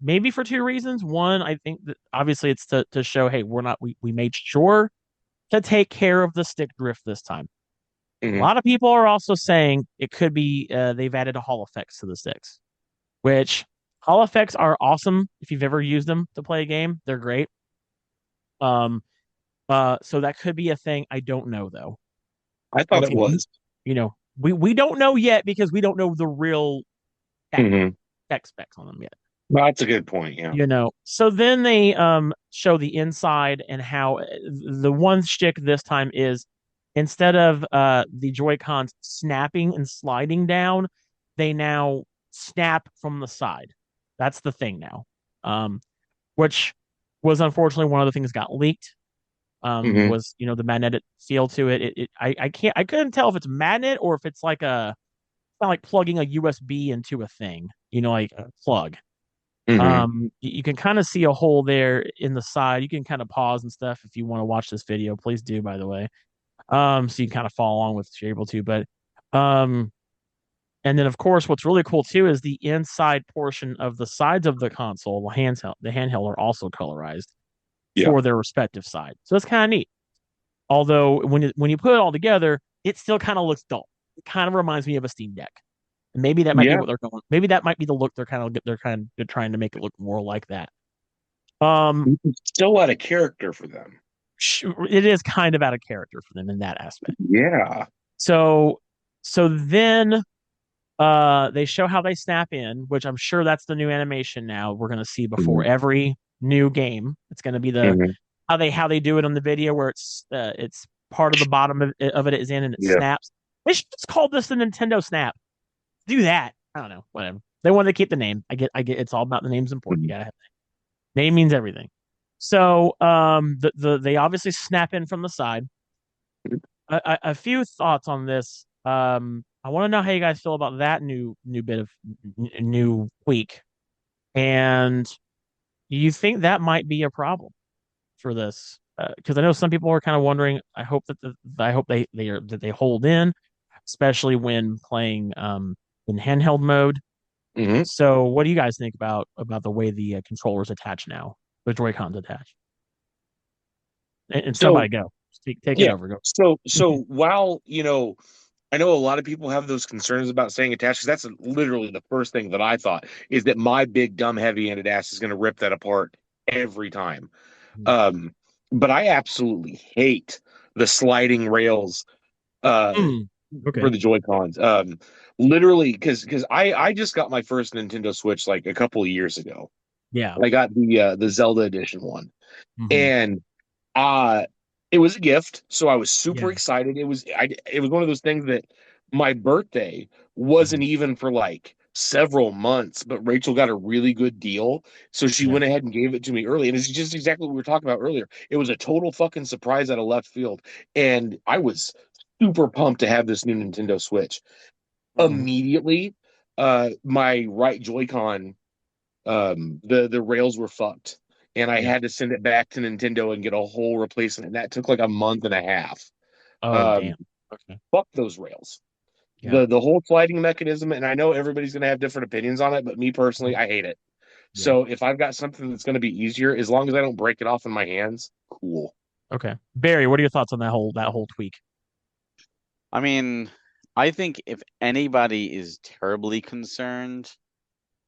maybe for two reasons. One, I think that obviously it's to show, hey, we made sure to take care of the stick drift this time. A Mhm. lot of people are also saying it could be they've added a Hall effects to the sticks, which Hall effects are awesome if you've ever used them to play a game. They're great. Um, so that could be a thing. I don't know though. I thought Once it again, was. we don't know yet because we don't know the real tech, Mhm. tech specs on them yet. Well, that's a good point. Yeah. So then they show the inside and how the one shtick this time is instead of the Joy Cons snapping and sliding down, they now snap from the side. That's the thing now. Which was unfortunately one of the things got leaked. Mhm. Was the magnetic feel to it. I couldn't tell if it's magnet or if it's like it's not like plugging a USB into a thing, like a plug. Mhm. You can kind of see a hole there in the side. You can kind of pause and stuff if you want to watch this video. Please do, by the way. So you can kind of follow along with if you're able to. But um, and then of course, what's really cool too is the inside portion of the sides of the console, the handheld are also colorized Yeah. for their respective side. So that's kind of neat. Although when you put it all together, it still kind of looks dull. It kind of reminds me of a Steam Deck. And maybe that might be Yeah. what they're going. Maybe that might be the look they're trying to make it look more like that. Um, Still out of character for them. it is kind of out of character for them in that aspect. Yeah. So then they show how they snap in, which I'm sure that's the new animation now we're gonna see before Mhm. every new game. It's gonna be the Mhm. how they do it on the video where it's part of the bottom of it is in and it Yeah. snaps. They should just call this the Nintendo Snap. Do that. I don't know. Whatever. They want to keep the name. I get it's all about the name's important. You Mhm. gotta have name means everything. So they obviously snap in from the side. A few thoughts on this. I want to know how you guys feel about that new bit of new tweak, and do you think that might be a problem for this? Because I know some people are kind of wondering. I hope they hold in, especially when playing in handheld mode. Mhm. So, what do you guys think about the way the controllers attach now, the Joy Cons attach? And So somebody go, take it yeah. over. Go. So while I know a lot of people have those concerns about staying attached because that's literally the first thing that I thought is that my big dumb heavy-handed ass is going to rip that apart every time. Um, but I absolutely hate the sliding rails Mm. for Okay. the Joy Cons. Literally, because I just got my first Nintendo Switch like a couple of years ago. Yeah. I got the Zelda edition one, Hmm. and uh it was a gift, so I was super Yeah. excited. It was one of those things that my birthday wasn't Mhm. even for like several months, but Rachel got a really good deal, so she Yeah. went ahead and gave it to me early. And it's just exactly what we were talking about earlier. It was a total fucking surprise out of left field, and I was super pumped to have this new Nintendo Switch. Mhm. Immediately, my right Joy-Con, the rails were fucked, and I Yeah. had to send it back to Nintendo and get a whole replacement, and that took like a month and a half. Oh, um damn. Okay. Fuck those rails, Yeah. the whole sliding mechanism. And I know everybody's going to have different opinions on it, but me personally, Mhm. I hate it. Yeah. So if I've got something that's going to be easier, as long as I don't break it off in my hands, cool. Okay. Barry, what are your thoughts on that whole tweak? I mean, I think if anybody is terribly concerned,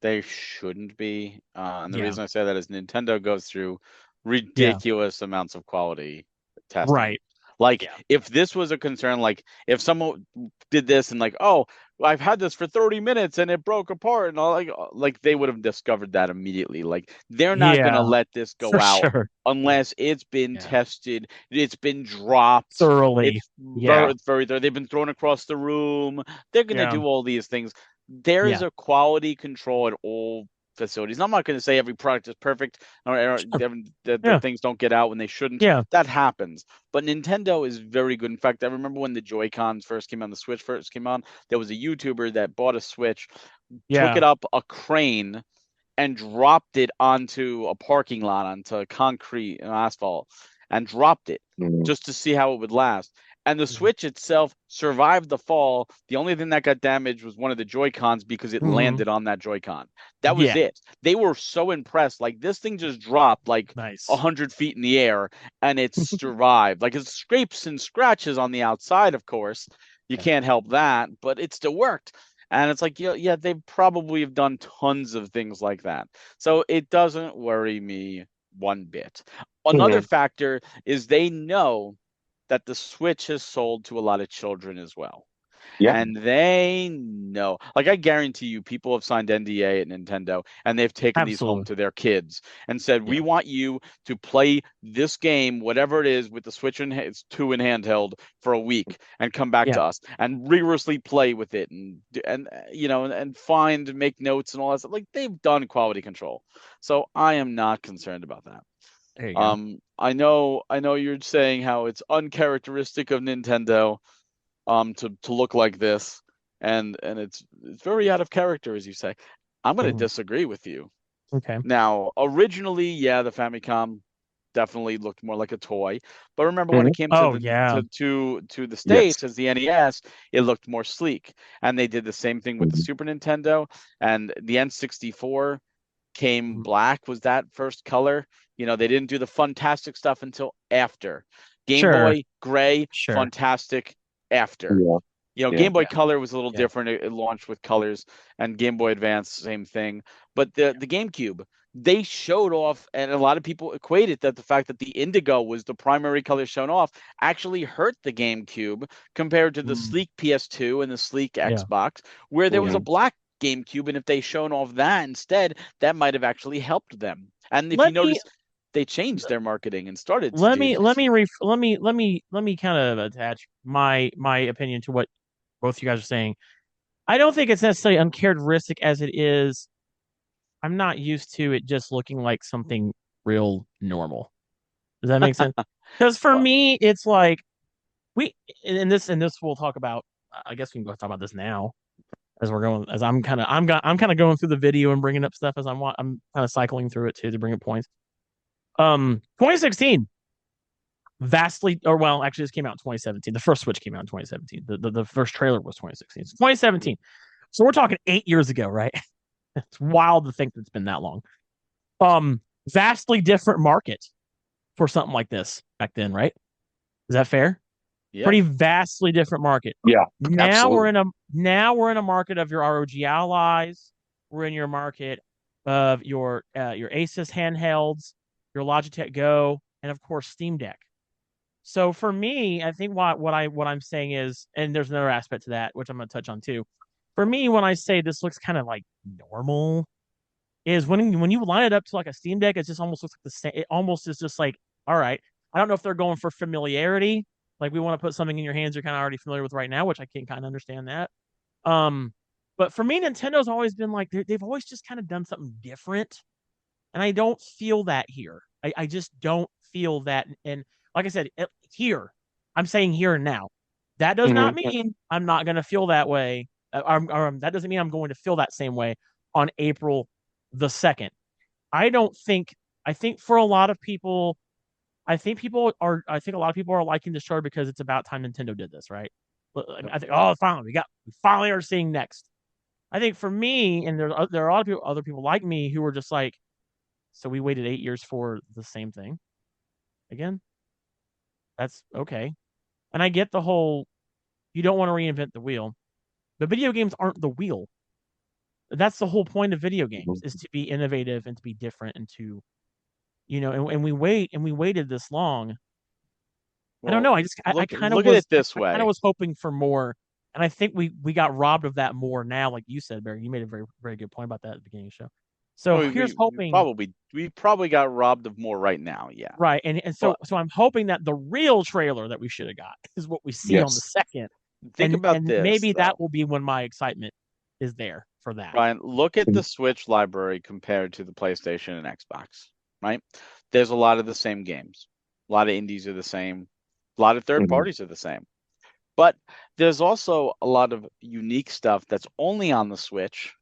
they shouldn't be. And the Yeah. reason I say that is Nintendo goes through Yeah. ridiculous amounts of quality testing. Right. Like, Yeah. if this was a concern, like if someone did this and like, oh, I've had this for 30 minutes and it broke apart and all, like they would have discovered that immediately. Like, they're not gonna Yeah. let this go For out sure. unless it's been Yeah. tested, it's been dropped, Thoroughly. it's Yeah. they've been thrown across the room. They're gonna Yeah. do all these things. There is Yeah. a quality control at all facilities. And I'm not going to say every product is perfect, or Sure. that Yeah. things don't get out when they shouldn't. Yeah. That happens. But Nintendo is very good. In fact, I remember when the Joy-Cons first came on, the Switch first came on, there was a YouTuber that bought a Switch, took Yeah. it up a crane, and dropped it onto a parking lot, onto concrete and asphalt, and dropped it Mhm. just to see how it would last. And the Mhm. Switch itself survived the fall. The only thing that got damaged was one of the Joy-Cons because it Mhm. landed on that Joy-Con. That was Yeah. it. They were so impressed. Like, this thing just dropped like Nice. 100 feet in the air and it survived. Like, it scrapes and scratches on the outside, of course. You Yeah. can't help that, but it still worked. And it's like, yeah, they probably have done tons of things like that. So it doesn't worry me one bit. Another Mhm. factor is they know that the Switch has sold to a lot of children as well. Yeah. And they know, like, I guarantee you, people have signed NDA at Nintendo and they've taken these home Absolutely. to their kids and said, we Yeah. want you to play this game, whatever it is, with the Switch and it's 2 in handheld for a week and come back Yeah. to us and rigorously play with it and and find, make notes and all that stuff. Like, they've done quality control. So I am not concerned about that. There you go. I know you're saying how it's uncharacteristic of Nintendo to look like this, and it's very out of character, as you say. I'm going to Mhm. disagree with you. Okay. Now, originally, yeah, the Famicom definitely looked more like a toy, but remember when Mhm. it came to Oh the yeah. to the Yes. States as the NES, it looked more sleek. And they did the same thing with the Mhm. Super Nintendo, and the N64 came Mhm. black, was that first color. They didn't do the fantastic stuff until after. Game Sure. Boy gray, Sure. fantastic after. Yeah. Yeah. Game Boy Yeah. Color was a little Yeah. different. It launched with colors, and Game Boy Advance, same thing. But the GameCube, they showed off, and a lot of people equated that the fact that the indigo was the primary color shown off actually hurt the GameCube compared to the Mm. sleek PS2 and the sleek Yeah. Xbox, where there was a Mhm. black GameCube, and if they shown off that instead, that might have actually helped them. And if you Let me notice, they changed their marketing and started to let do me let this. me let me kind of attach my opinion to what both you guys are saying. I don't think it's necessarily uncharacteristic as it is. I'm not used to it just looking like something real normal. Does that make sense? Because for Well, me, it's like we and this we'll talk about. I guess we can go talk about this now as we're going. As I'm kind of going through the video and bringing up stuff as I'm kind of cycling through it too to bring up points. 2016 vastly, or well, actually, this came out in 2017. The first Switch came out in 2017. The first trailer was 2016. It's 2017. So we're talking 8 years ago, right? It's wild to think that it's been that long. Vastly different market for something like this back then, right? Is that fair? Yeah. Pretty vastly different market. Yeah, Now absolutely. we're in a market of your ROG Allies. We're in your market of your Asus handhelds, your Logitech Go, and of course Steam Deck. So for me, I think what I'm saying is, and there's another aspect to that which I'm going to touch on too. For me, when I say this looks kind of like normal, is when you line it up to like a Steam Deck, it just almost looks like the same. It almost is just like, all right. I don't know if they're going for familiarity, like we want to put something in your hands you're kind of already familiar with right now, which I can kind of understand that. Um, but for me, Nintendo's always been like they've always just kind of done something different, and I don't feel that here. I just don't feel that. And like I said, here, I'm saying here and now. That does not Mhm. mean I'm not going to feel that way. That doesn't mean I'm going to feel that same way on April the 2nd. I don't think, I think for a lot of people, I think a lot of people are liking the show because it's about time Nintendo did this, right? I think, oh, finally, we finally are seeing next. I think for me, and there are a lot of people, other people like me who were just like, so we waited 8 years for the same thing again. That's okay. And I get the whole, you don't want to reinvent the wheel, but video games aren't the wheel. That's the whole point of video games is to be innovative and to be different and to, and we waited this long. I don't Well, know. I kind of look at was, it this I kind of way. was hoping for more. And I think we got robbed of that more now. Like you said, Barry, you made a very, very good point about that at the beginning of the show. So Well, here's hoping. we probably got robbed of more right now. Yeah. Right. And so But I'm hoping that the real trailer that we should have got is what we see on the Yes. second. think about And this maybe that though, will be when my excitement is there for that. Ryan. Look at the Switch library compared to the PlayStation and Xbox. Right? There's a lot of the same games. A lot of indies are the same. A lot of third Mhm. parties are the same. But there's also a lot of unique stuff that's only on the Switch,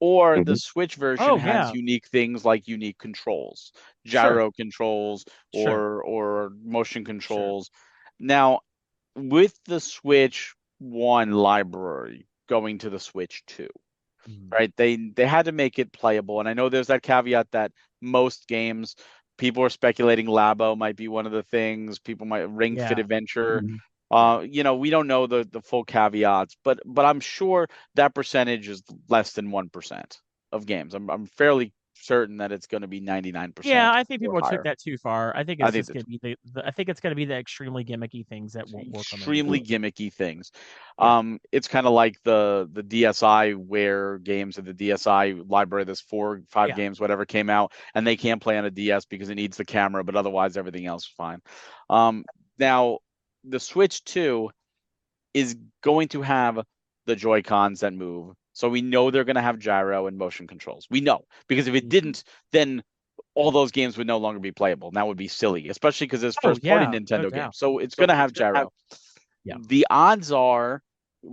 or the Mhm. Switch version Oh has yeah. unique things like unique controls, Sure. gyro controls, Sure. or motion Sure. controls. Now, with the Switch 1 library going to the Switch 2, Mhm. right? They had to make it playable, and I know there's that caveat that most games, people are speculating Labo might be one of the things. People might Ring Fit Yeah. Adventure. Mhm. Yeah. We don't know the full caveats, but I'm sure that percentage is less than 1% of games. I'm fairly certain that it's going to be Yeah, 99% I think or people took higher. that too far. I think I it's think just that's going to be I think it's going to be the extremely gimmicky things that won't work on the new extremely one. gimmicky things. Yeah. It's kind of like the DSi where games of the DSi library, there's 4 5 Yeah. games, whatever came out, and they can't play on a DS because it needs the camera, but otherwise everything else is fine. Now the Switch 2 is going to have the Joy Cons that move. So we know they're going to have gyro and motion controls. We know because if it Mhm. didn't, then all those games would no longer be playable. And that would be silly, especially because it's Oh first party yeah, no Nintendo doubt. games. So it's going So to it's have gonna have gyro. yeah. The odds are,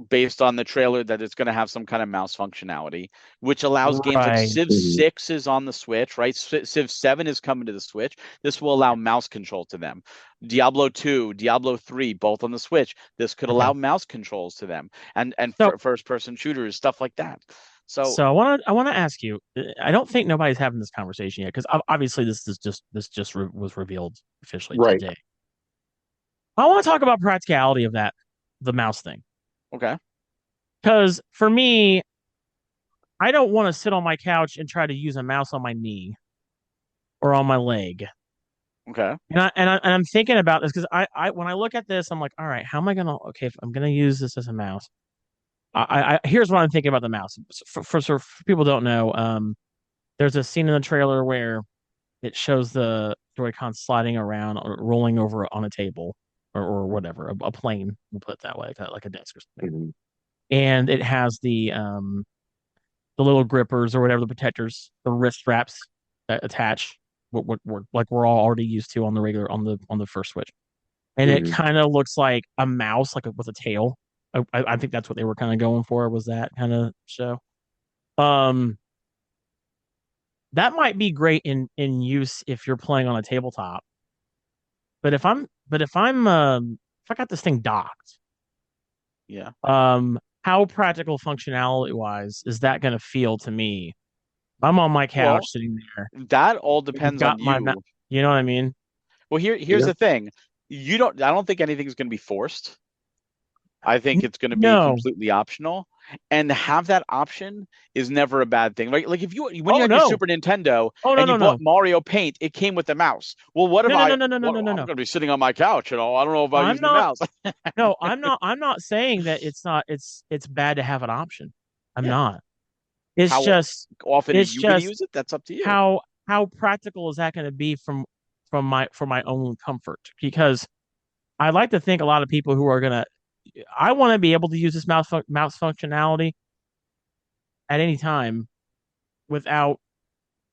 based on the trailer, that it's going to have some kind of mouse functionality, which allows games like Right. Civ Mhm. 6 is on the Switch, right? Civ 7 is coming to the Switch. This will allow Yeah. mouse control to them. Diablo 2, Diablo 3, both on the Switch. This could Okay. allow mouse controls to them, and So first person shooters, stuff like that. So so I want to ask you. I don't think nobody's having this conversation yet because obviously this just was revealed officially Right. today. I want to talk about practicality of the mouse thing okay, because for me, I don't want to sit on my couch and try to use a mouse on my knee or on my leg. okay, And I'm thinking about this because I when I look at this, I'm like, all right, how am I gonna okay if I'm gonna use this as a mouse? Here's what I'm thinking about the mouse. For people who don't know, there's a scene in the trailer where it shows the Joy-Con sliding around or rolling over on a table or whatever, a plane, we'll put it that way, like a desk or something. Mhm. And it has the little grippers or whatever, the protectors, the wrist straps that attach what we're like we're all already used to on the regular on the first Switch. And it Mhm. kind of looks like a mouse, like with a tail. I think that's what they were kind of going for, was that kind of show. Um, that might be great in use if you're playing on a tabletop. But if I got this thing docked, yeah. how practical functionality wise is that going to feel to me? I'm on my couch Well, sitting there. that all You've depends on got you. you know what I mean? Well, here's Yeah. the thing. I don't think anything's going to be forced. I think it's going to be No. completely optional, and to have that option is never a bad thing. Like if you when you Oh had your no. Super Nintendo Oh no and you no bought no. Mario Paint, it came with the mouse. Well, what if No no I no no no no what no no I'm no. going to be sitting on my couch, I don't know about I'm using the not. mouse. No, I'm not saying that it's bad to have an option. I'm Yeah. not. It's How just often are it's you going to just use it? That's up to you. how practical is that going to be for my own comfort? Because I like to think a lot of people who are gonna I want to be able to use this mouse functionality at any time without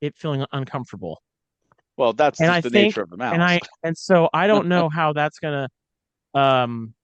it feeling uncomfortable. Well, that's And just I the think nature of the mouse. and so I don't know how that's gonna um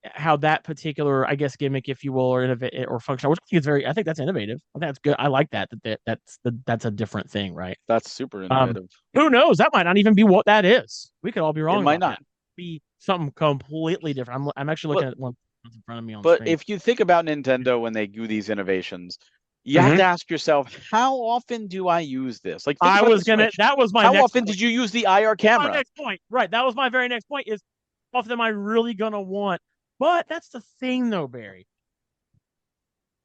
how that particular I guess gimmick, if you will, or innovate or functional, which I think is very I think that's innovative. I think that's good. I like that's a different thing, right? That's super Um, innovative. who knows? That might not even be what that is. We could all be It wrong might about that. not. Be something completely different. I'm actually looking But at one in front of me on the but screen. if you think about Nintendo when they do these innovations, you have Mhm. to ask yourself, how often do I use this? Like think I about the was gonna. Switch. That was my How next often point. did you use the IR My camera? next point. Right. That was my very next point. Is how often am I really gonna want? But that's the thing, though, Barry.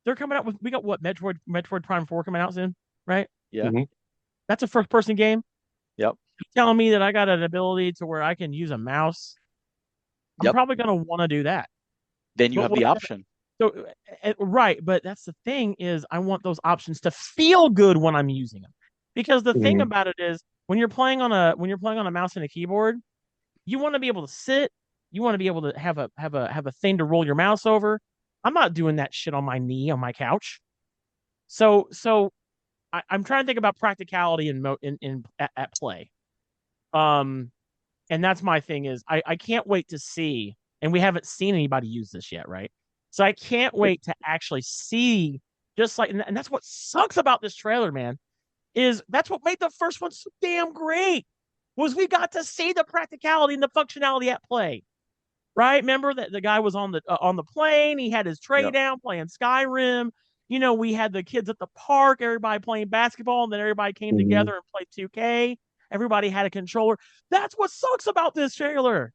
They're coming out with we got what Metroid Prime 4 coming out soon, right? Yeah. Mhm. That's a first person game. Yep. You telling me that I got an ability to where I can use a mouse? I'm Yep. probably gonna want to do that. Then you But have what the option. So right, but that's the thing is I want those options to feel good when I'm using them. Because the thing Mhm. about it is when you're playing on a mouse and a keyboard, you want to be able to sit, you want to be able to have a thing to roll your mouse over. I'm not doing that shit on my knee on my couch. I'm trying to think about practicality at play. Um and that's my thing is I can't wait to see, and we haven't seen anybody use this yet, right? So I can't wait to actually see, just like, and that's what sucks about this trailer, man, is that's what made the first one so damn great, was we got to see the practicality and the functionality at play, right? Remember that the guy was on the plane, he had his tray Yep. down playing Skyrim. You know, we had the kids at the park, everybody playing basketball, and then everybody came Mhm. together and played 2K. Everybody had a controller. That's what sucks about this trailer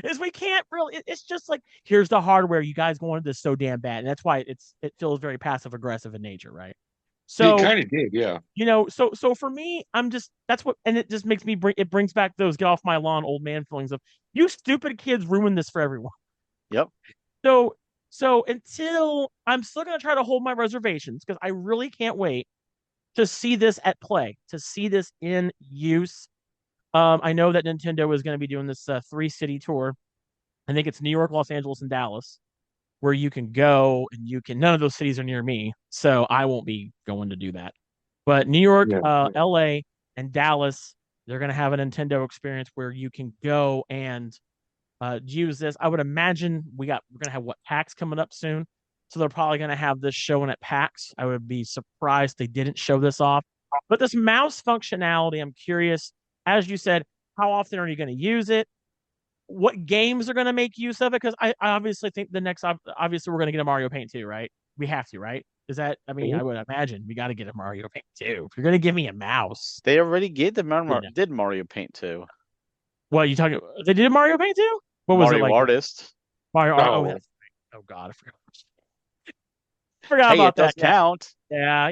is we can't really. It's just like here's the hardware. You guys wanted this so damn bad, and that's why it feels very passive aggressive in nature, right? It So kind of did, yeah. so for me, I'm just that's what, and it just makes me it brings back those get off my lawn old man feelings of you stupid kids ruined this for everyone. Yep. So until I'm still gonna try to hold my reservations because I really can't wait to see this at play, to see this in use. I know that Nintendo is going to be doing this 3 city tour. I think it's New York, Los Angeles, and Dallas, where you can go and you can. None of those cities are near me, so I won't be going to do that. But New York, Yeah. LA, and Dallas, they're going to have a Nintendo experience where you can go and use this. I would imagine we're going to have what PAX coming up soon, so they're probably going to have this showing at PAX. I would be surprised they didn't show this off. But this mouse functionality, I'm curious. As you said, how often are you going to use it? What games are going to make use of it? Because I obviously think the next, obviously, we're going to get a Mario Paint 2, right? We have to, right? Is that, I mean, Mhm. I would imagine we got to get a Mario Paint 2. If you're going to give me a mouse, They already gave the you know. did Mario Paint too. What you talking? They did a Mario Paint 2? What was it Mario like? Artist. Mario. Oh, No. that's right. Oh God, I forgot Hey, about it does that. Yeah, count.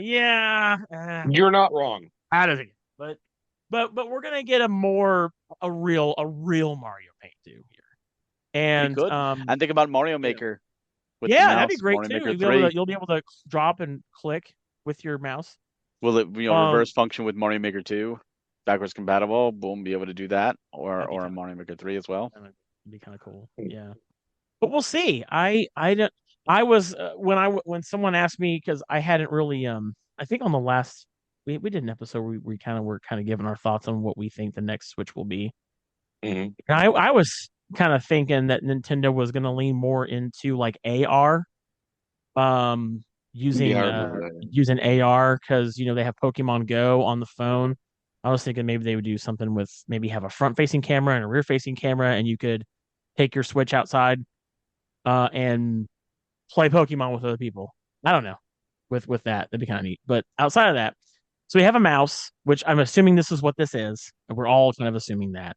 yeah. You're not wrong. How does it? But we're gonna get a real Mario Paint 2 here, We and could. And think about Mario you know, Maker with the yeah, that'd be mouse. great Mario too. Maker 3. You'll be able to drop and click with your mouse. Will it, Um, reverse function with Mario Maker 2? Backwards compatible. Boom, be able to do that. that'd be Or a kind Mario Maker 3 as well. of cool. Yeah, but we'll see. I don't. I was when someone asked me because I hadn't really I think on the last we did an episode where we kind of were kind of giving our thoughts on what we think the next Switch will be. Mhm. And I was kind of thinking that Nintendo was going to lean more into like AR, Yeah, using I remember that. using AR because they have Pokemon Go on the phone. I was thinking maybe they would do something with maybe have a front facing camera and a rear facing camera, and you could take your Switch outside and play Pokemon with other people. I don't know. With that, that'd be kind of neat. But outside of that, so we have a mouse, which I'm assuming this is what this is, and we're all kind of assuming that.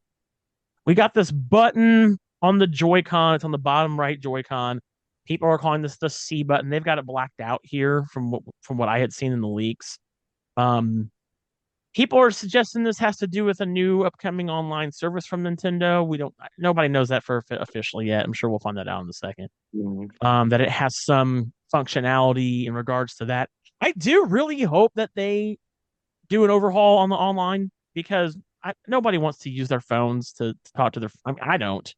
We got this button on the Joy-Con. It's on the bottom right Joy-Con. People are calling this the C button. They've got it blacked out here from what I had seen in the leaks. Um, People are suggesting this has to do with a new upcoming online service from Nintendo. We don't, nobody knows that for officially yet. I'm sure we'll find that out in a second. Mhm. That it has some functionality in regards to that. I do really hope that they do an overhaul on the online because nobody wants to use their phones to talk to their. I mean, I don't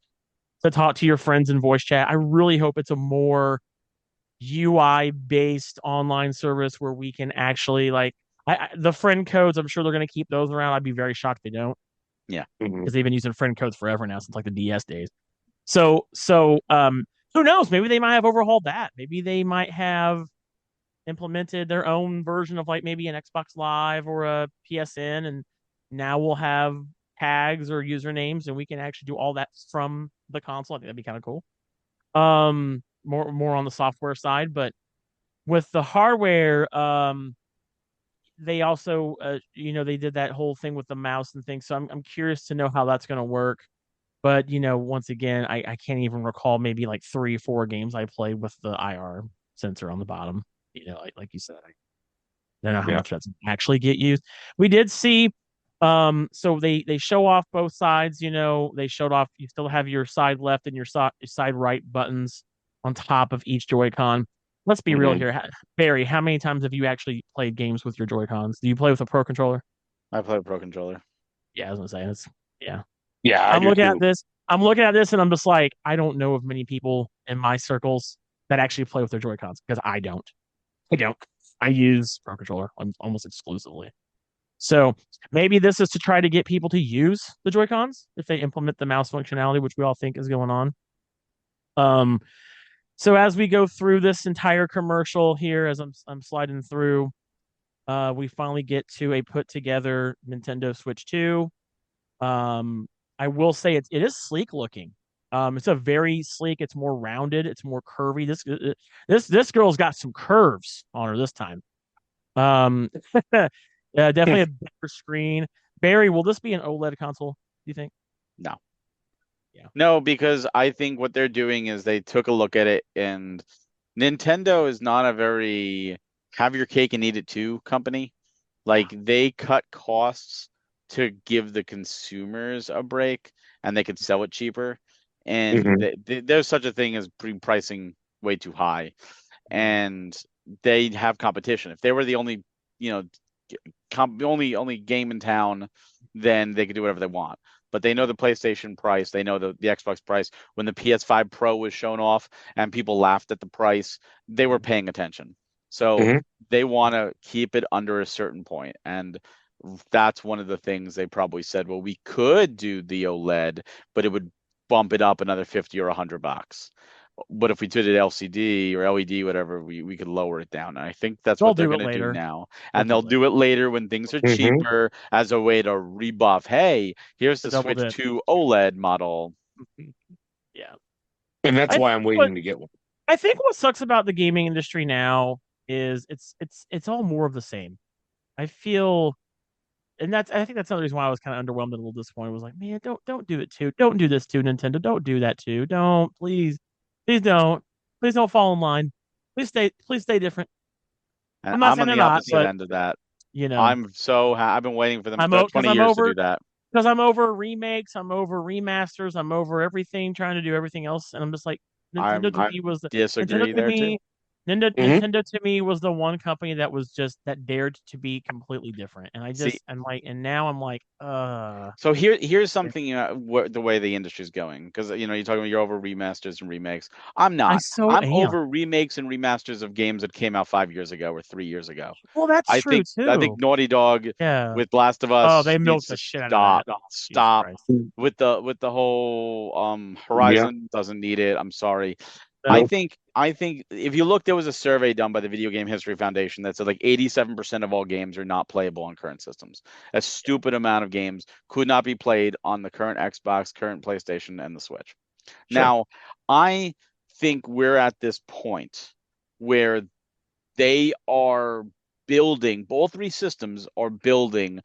to talk to your friends in voice chat. I really hope it's a more UI based online service where we can actually like the friend codes. I'm sure they're going to keep those around. I'd be very shocked if they don't Yeah. Mhm. because they've been using friend codes forever now since like the DS days. So who knows? Maybe they might have overhauled that. Maybe they might have implemented their own version of like maybe an Xbox Live or a PSN, and now we'll have tags or usernames, and we can actually do all that from the console. I think that'd be kind of cool. More on the software side, but with the hardware, they also, they did that whole thing with the mouse and things. So I'm curious to know how that's going to work. But once again, I can't even recall maybe like 3 or 4 games I played with the IR sensor on the bottom. Like you said, I don't know how Yeah. much that's actually get used. We did see, so they show off both sides. They showed off. You still have your side left and your side right buttons on top of each Joy-Con. Let's be real Mhm. here, Barry. How many times have you actually played games with your Joy-Cons? Do you play with a Pro controller? I play a Pro controller. Yeah, I was gonna say it's yeah. Yeah, I I'm do looking at too. this. I'm looking at this, and I'm just like, I don't know of many people in my circles that actually play with their Joy Cons because I don't. I don't. I use Pro Controller almost exclusively. So maybe this is to try to get people to use the Joy Cons if they implement the mouse functionality, which we all think is going on. Um. So as we go through this entire commercial here, as I'm sliding through, we finally get to a put together Nintendo Switch 2. Um, I will say it is sleek looking. It's a very sleek. It's more rounded. It's more curvy. This girl's got some curves on her this time. Um, yeah, definitely a bigger screen. Barry, will this be an OLED console? Do you think? No. Yeah. No, because I think what they're doing is they took a look at it, and Nintendo is not a very have your cake and eat it too company. Like they cut costs to give the consumers a break and they could sell it cheaper. And Mhm. there's such a thing as pricing way too high. And they have competition. If they were the only, you know, only game in town, then they could do whatever they want. But they know the PlayStation price, they know the Xbox price. When the PS5 Pro was shown off and people laughed at the price, they were paying attention. So Mhm. they want to keep it under a certain point. And that's one of the things they probably said, well, we could do the OLED, but it would bump it up another 50 or $100. But if we did it LCD or LED, whatever, we could lower it down. And I think that's They'll what they're do it going to do later. now. They'll And do they'll it later. do it later when things are Mhm. cheaper as a way to rebuff. Hey, here's The the double Switch dip. 2 OLED model. Yeah. And that's I why think I'm what waiting to get one. I think what sucks about the gaming industry now is it's all more of the same. I feel and I think that's another reason why I was kind of underwhelmed and a little disappointed. Was like, man, don't do it too. Don't do this too, Nintendo. Don't do that too. Don't please don't. Please don't fall in line. Please stay different. And I'm not I'm saying on they're the not, opposite but end of that. you know, I'm so I've been waiting for them I'm for because 20 I'm years to do over that. because I'm over remakes. I'm over remasters. I'm over everything, trying to do everything else, and I'm just like, Nintendo I'm to me was the Nintendo disagree to there too. me. Nintendo, Mhm. Nintendo to me was the one company that was just that dared to be completely different, and See, I'm like, and now I'm like, so here's something the way the industry's going, because you're talking about you're over remasters and remakes. I'm I not. so I'm am. over remakes and remasters of games that came out 5 years ago or 3 years ago. Well, that's I true think I think too. Naughty Dog Yeah. with Last of Oh, Us they needs milked to the shit out of that. Oh, Jesus stop Christ. with the whole Yeah. Horizon doesn't need it. I'm sorry. No. I think if you look, there was a survey done by the Video Game History Foundation that said like 87% of all games are not playable on current systems. A stupid amount of games could not be played on the current Xbox, current PlayStation, and the Switch. Sure. Now, I think we're at this point where they are building, both three systems are building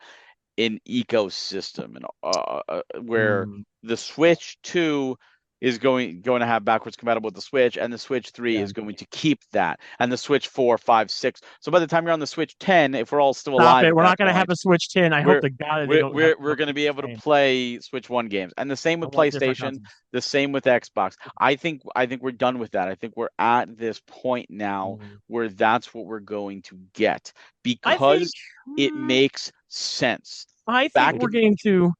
an ecosystem, and where Mm, the Switch 2 is going to have backwards compatible with the Switch, and the Switch 3 is going to keep that, and the Switch 4, 5, 6. So by the time you're on the Switch 10, if we're all still Stop alive it. at We're that not going to have point, a Switch 10. I hope to God they don't. we're going to be able to play Switch 1 games, and the same with PlayStation, the same with Xbox. I think we're done with that. I think we're at this point now where that's what we're going to get, because it makes sense. I think we're getting to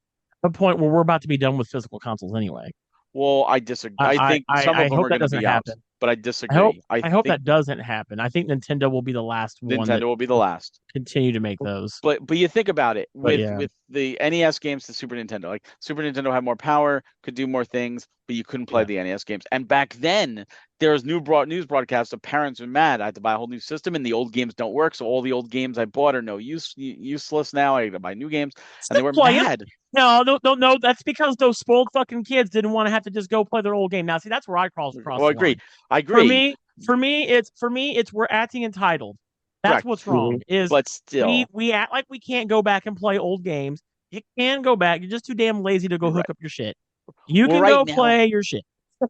a point where we're about to be done with physical consoles anyway. Well, I disagree. I think some of them are going to be out, but I disagree. I hope that doesn't happen. I think Nintendo will be the last one. Nintendo will be the last. Continue to make those. But you think about it, with the NES games to Super Nintendo. Like, Super Nintendo had more power, could do more things, but you couldn't play the NES games. And back then, there was news broadcasts of parents were mad. I had to buy a whole new system, and the old games don't work. So all the old games I bought are useless now. I got to buy new games, and they were mad. No. That's because those spoiled fucking kids didn't want to have to just go play their old game. Now, see, that's where I cross across. Well, I agree. For me, it's we're acting entitled. That's correct. What's wrong. But still, we act like we can't go back and play old games. You can go back. You're just too damn lazy to go hook up your shit. You can go play your shit.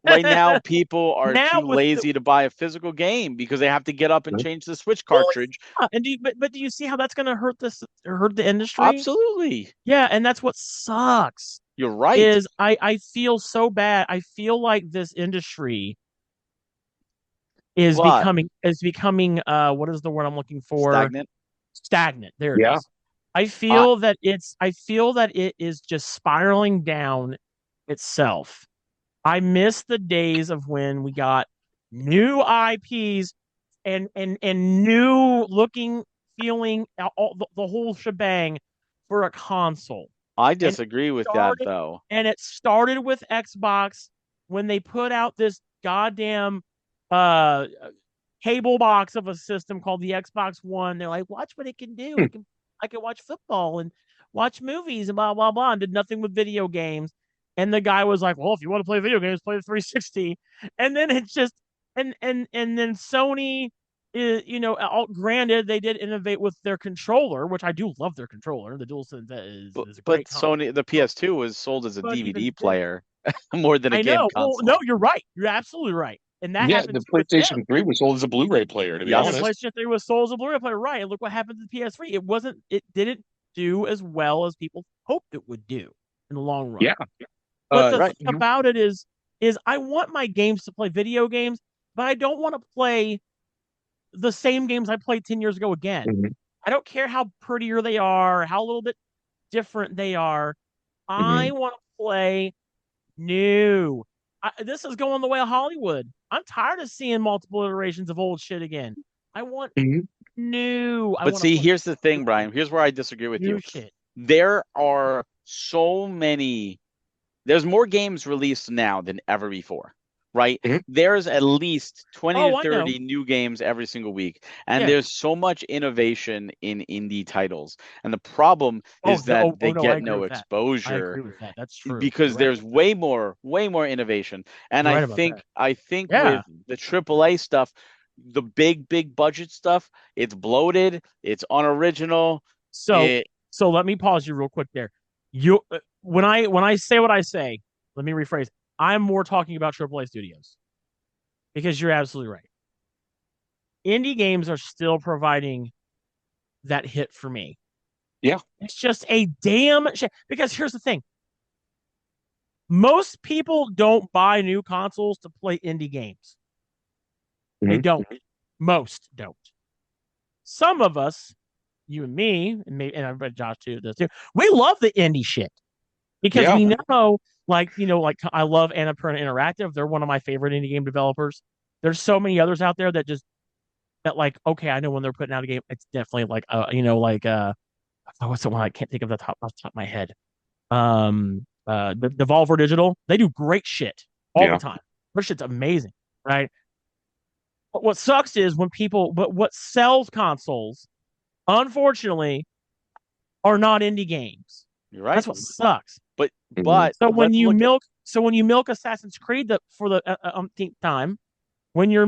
Right now, people are too lazy to buy a physical game because they have to get up and change the Switch cartridge. And do you see how that's going to hurt the industry? Absolutely. Yeah, and that's what sucks. You're right. Is I feel so bad. I feel like this industry is becoming what is the word I'm looking for? Stagnant. There it is. I feel that it is just spiraling down itself. I miss the days of when we got new IPs and new looking, feeling, the whole shebang for a console. I disagree with that, though. And it started with Xbox when they put out this goddamn cable box of a system called the Xbox One. They're like, watch what it can do. I can watch football and watch movies and blah, blah, blah, and did nothing with video games. And the guy was like, well, if you want to play video games, play the 360. And then it's just, and then Sony is, granted, they did innovate with their controller, which I do love their controller. The DualSense is a great Sony, the PS2 was sold as a DVD player more than a game console. Well, no, you're right. You're absolutely right. And that happened. The PlayStation 3 was sold as a Blu-ray player, to be honest. The PlayStation 3 was sold as a Blu-ray player, right? And look what happened to the PS3. It didn't do as well as people hoped it would do in the long run. Yeah. But the thing about it is I want my games to play video games, but I don't want to play the same games I played 10 years ago again. Mm-hmm. I don't care how prettier they are, how a little bit different they are. I want to play new. This is going the way of Hollywood. I'm tired of seeing multiple iterations of old shit again. I want new. But see, here's the thing, Brian. Here's where I disagree with you. Shit. There are so many. There's more games released now than ever before, right? There's at least 20 to 30 new games every single week. And there's so much innovation in indie titles. And the problem is that they get no exposure. I agree with that. That's true. Because there's way more innovation. And I think with the AAA stuff, the big budget stuff, it's bloated, it's unoriginal. So let me pause you real quick there. When I say what I say, let me rephrase. I'm more talking about AAA studios because you're absolutely right. Indie games are still providing that hit for me. Yeah. It's just a damn shit. Because here's the thing. Most people don't buy new consoles to play indie games. They don't. Most don't. Some of us, you and me, and I bet Josh too does too, we love the indie shit. Because we know, like I love Annapurna Interactive. They're one of my favorite indie game developers. There's so many others out there that okay, I know when they're putting out a game, it's definitely what's the one I can't think of off the top of my head. The Devolver Digital, they do great shit all the time. Their shit's amazing, right? But what sucks is when what sells consoles, unfortunately, are not indie games. You're right. That's what sucks. But so when you milk Assassin's Creed for the umpteenth time, when you're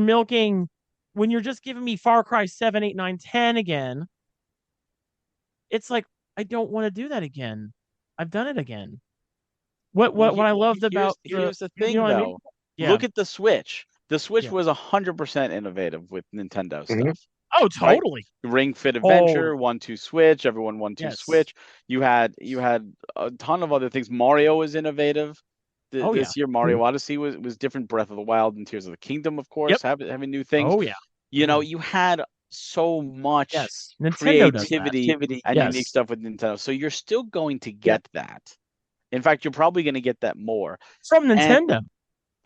just giving me Far Cry 7, 8, 9, 10 again, it's like I don't want to do that again. I've done it again. what I loved about here's the you thing know what I mean? though. Yeah, Look at the Switch. The Switch yeah. was 100% innovative with Nintendo stuff, Oh, right? totally. Ring Fit Totally. Adventure, 1-2 Switch, everyone 1-2 Yes. Switch. You had a ton of other things. Mario was innovative. Oh yeah. This year, Mario Odyssey was different. Breath of the Wild and Tears of the Kingdom, of Yep. course, having new things. Oh yeah. You Oh know, yeah. you had so much Yes. Nintendo does that. creativity and unique Yes. stuff with Nintendo. So you're still going to Yep. get that. In fact, you're probably going to get that more. From And Nintendo.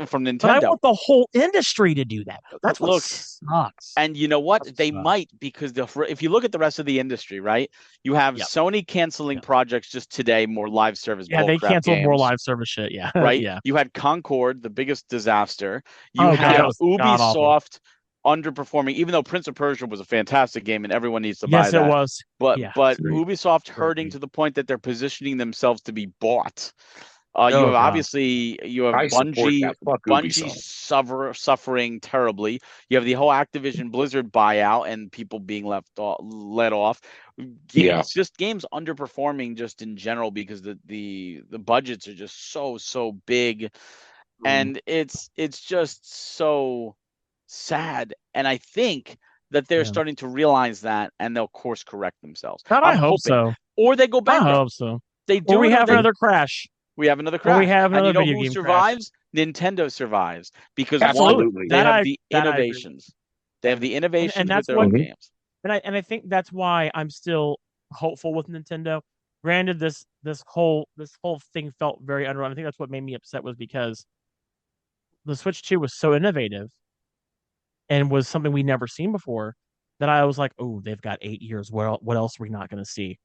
from But I Nintendo. want the whole industry to do that. That's what Look, sucks. and you know what? That's what They sucks. might, because if you look at the rest of the industry, right? You have Yep. Sony canceling Yep. projects just today, more live service Yeah, they bullcrap canceled more games, live service shit. Yeah. right? Yeah. You had Concord, the biggest disaster. You Oh god, had that was god awful. Ubisoft underperforming, even though Prince of Persia was a fantastic game and everyone needs to buy Yes, it that. was. But Yeah. but It's great. Ubisoft Great hurting game. to the point that they're positioning themselves to be bought. You Oh have god. obviously you have I support Bungie that. Fuck Bungie Ubisoft. suffering terribly. You have the whole Activision Blizzard buyout and people being let off. Yeah. It's just games underperforming just in general because the budgets are just so big, and it's just so sad. And I think that they're Yeah. starting to realize that, and they'll course correct themselves. God, I I'm hope hoping, so. or they go I bankrupt. hope so. They Or do we it, or have they another crash. we have another Or we crash. have And you another know video who game crash. survives? Nintendo survives because one, Absolutely. they That have I the that I agree. innovations. They have the And innovations with that's their what own games. and I think that's why I'm still hopeful with Nintendo. Granted, this whole thing felt very underwhelming. I think that's what made me upset was because the Switch 2 was so innovative and was something we never seen before that I was like, oh, they've got 8 years. What else are we not going to see?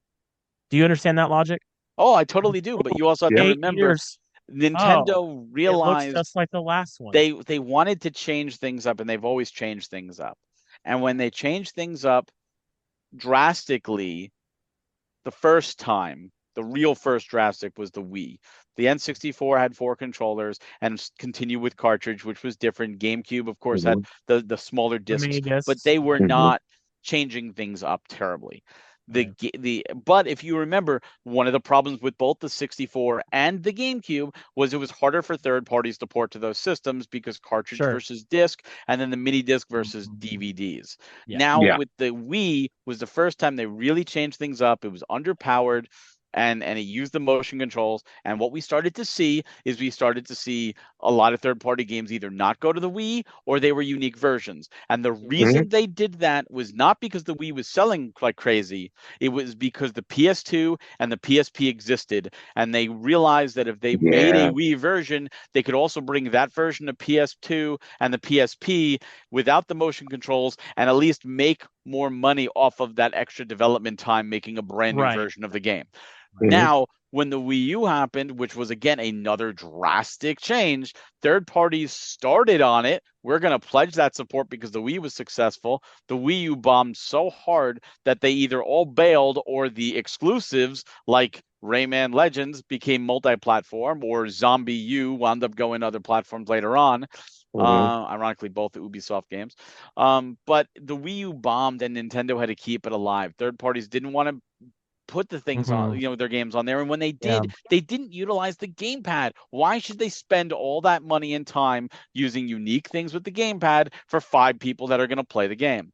Do you understand that logic? Oh, I totally do. But you also have to Yeah. remember, 8 years. Oh, Nintendo it looks realized just like the last one. they wanted to change things up, and they've always changed things up. And when they changed things up drastically, the first time, the real first drastic was the Wii. The N64 had 4 controllers and continue with cartridge, which was different. GameCube, of course, had the smaller The mini discs, but discs. they were not changing things up terribly. But if you remember, one of the problems with both the 64 and the GameCube was it was harder for third parties to port to those systems because cartridge Sure. versus disc, and then the mini disc versus DVDs. Yeah. Now Yeah. with the Wii was the first time they really changed things up. It was underpowered, and it used the motion controls. And what we started to see is a lot of third-party games either not go to the Wii or they were unique versions. And the reason they did that was not because the Wii was selling like crazy. It was because the PS2 and the PSP existed, and they realized that if they made a Wii version, they could also bring that version of PS2 and the PSP without the motion controls and at least make more money off of that extra development time making a brand new Right. version of the game. Now, when the Wii U happened, which was again another drastic change, third parties started on it. We're going to pledge that support because the Wii was successful. The Wii U bombed so hard that they either all bailed or the exclusives like Rayman Legends became multi-platform, or Zombie U wound up going other platforms later on. Ironically, both the Ubisoft games. But the Wii U bombed and Nintendo had to keep it alive. Third parties didn't want to put the things on, their games on there. And when they did, they didn't utilize the gamepad. Why should they spend all that money and time using unique things with the gamepad for 5 people that are going to play the game?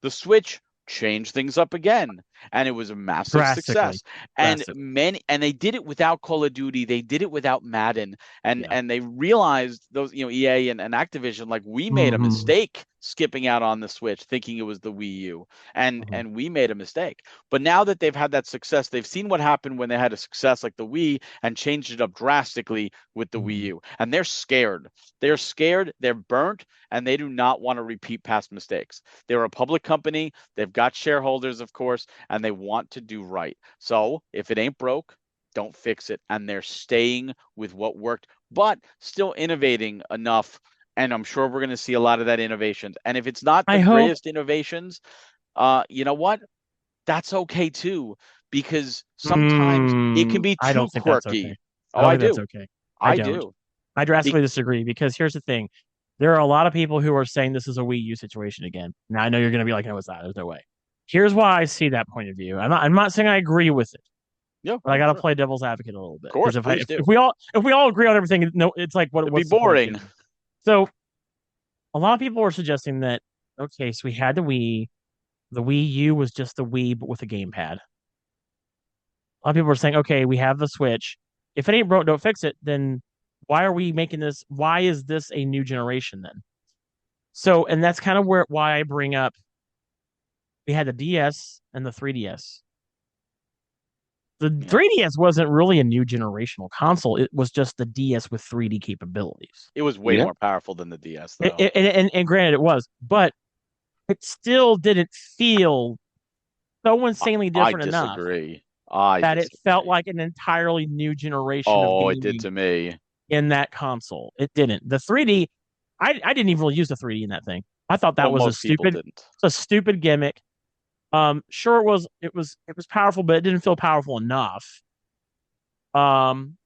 The Switch changed things up again, and it was a massive success. And they did it without Call of Duty. They did it without Madden, and they realized those, EA and Activision, like, we made a mistake skipping out on the Switch, thinking it was the Wii U, and we made a mistake. But now that they've had that success, they've seen what happened when they had a success like the Wii and changed it up drastically with the Wii U, and they're scared. They're scared. They're burnt, and they do not want to repeat past mistakes. They're a public company. They've got shareholders, of course, and they want to do right. So if it ain't broke, don't fix it. And they're staying with what worked, but still innovating enough. And I'm sure we're going to see a lot of that innovations. And if it's not the greatest innovations, you know what? That's okay too, because sometimes it can be too quirky. I do. That's okay. I do. I drastically disagree, because here's the thing. There are a lot of people who are saying this is a Wii U situation again. Now, I know you're going to be like, no, it's not. There's no way. Here's why I see that point of view. I'm not saying I agree with it. Yeah, but I got to sure. play devil's advocate a little bit. Of course, Because please do. if we all agree on everything, no, it's like It'd be what's the point, boring. So a lot of people are suggesting that okay, so we had the Wii. The Wii U was just the Wii but with a gamepad. A lot of people are saying, okay, we have the Switch. If it ain't broke, don't fix it. Then why are we making this? Why is this a new generation then? So, and that's kind of why I bring up we had the DS and the 3DS. The Yeah. 3DS wasn't really a new generational console. It was just the DS with 3D capabilities. It was way more powerful than the DS, though. And granted, it was, but it still didn't feel so insanely different enough disagree. that it felt like an entirely new generation of Oh, it gaming did to me. in that console. It didn't. The 3D, I didn't even really use the 3D in that thing. I thought that was most people didn't. a stupid gimmick. Sure it was powerful, but it didn't feel powerful enough. And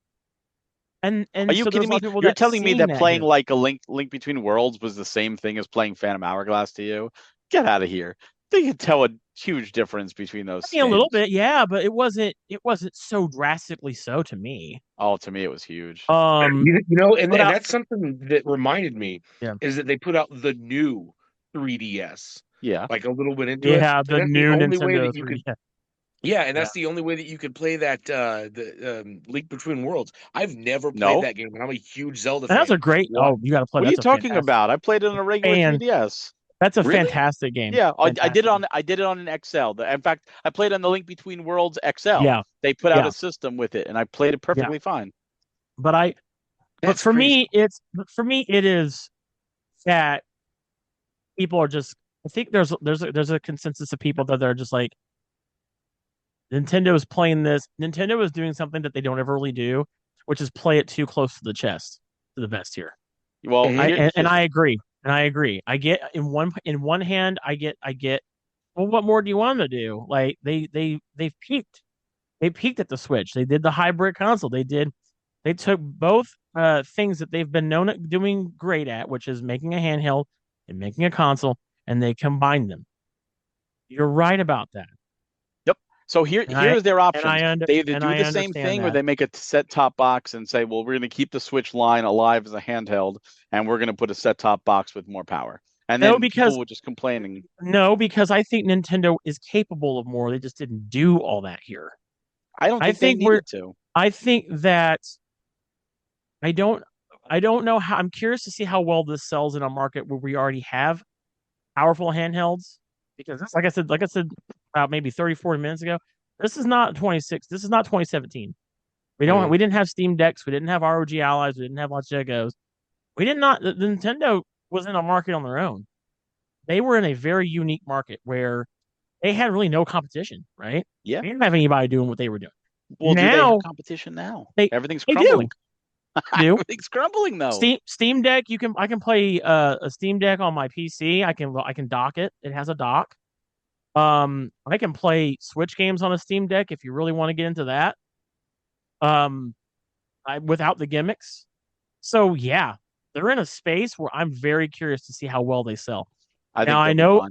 Are you so kidding me? You're telling me that playing like a Link Between Worlds was the same thing as playing Phantom Hourglass to you? Get out of here. They can tell a huge difference between those. I mean, a little bit, yeah, but it wasn't so drastically so to me. Oh, to me it was huge. And that's something that reminded me is that they put out the new 3DS. Yeah. Like a little bit into it. Yeah, the new Nintendo 3DS. Yeah, and that's the only way that you could play that the Link Between Worlds. I've never played that game, and I'm a huge Zelda fan. That's a great. Oh, you got to play. What are you talking about? I played it on a regular 3DS. That's a fantastic game. Yeah, I did it on an XL. In fact, I played on the Link Between Worlds XL. Yeah, they put out a system with it, and I played it perfectly fine. But for me, it is that people are just. I think there's a consensus of people that they're just like Nintendo is playing this. Nintendo is doing something that they don't ever really do, which is play it too close to the chest, to the vest here. Well, and I agree. And I agree. I get in one hand, I get. Well, what more do you want them to do? Like they've peaked. They peaked at the Switch. They did the hybrid console. They took both things that they've been known at doing great at, which is making a handheld and making a console, and they combined them. You're right about that. Yep. So here's their options. They either do the same thing or they make a set-top box and say, well, we're going to keep the Switch line alive as a handheld, and we're going to put a set-top box with more power. And then people were just complaining. No, because I think Nintendo is capable of more. They just didn't do all that here. I don't think they needed to. I think that I don't know how. I'm curious to see how well this sells in a market where we already have powerful handhelds. Because like I said about maybe 30, 40 minutes ago, this is not 26. This is not 2017. We didn't have Steam Decks. We didn't have ROG Allies. We didn't have Let's Goes. The Nintendo was in a market on their own. They were in a very unique market where they had really no competition, right? Yeah. They didn't have anybody doing what they were doing. Well, now, do they have competition now? Everything's crumbling. Everything's crumbling though. Steam Deck, I can play a Steam Deck on my PC. I can dock it. It has a dock. I can play Switch games on a Steam Deck if you really want to get into that. Without the gimmicks. So yeah, they're in a space where I'm very curious to see how well they sell. I know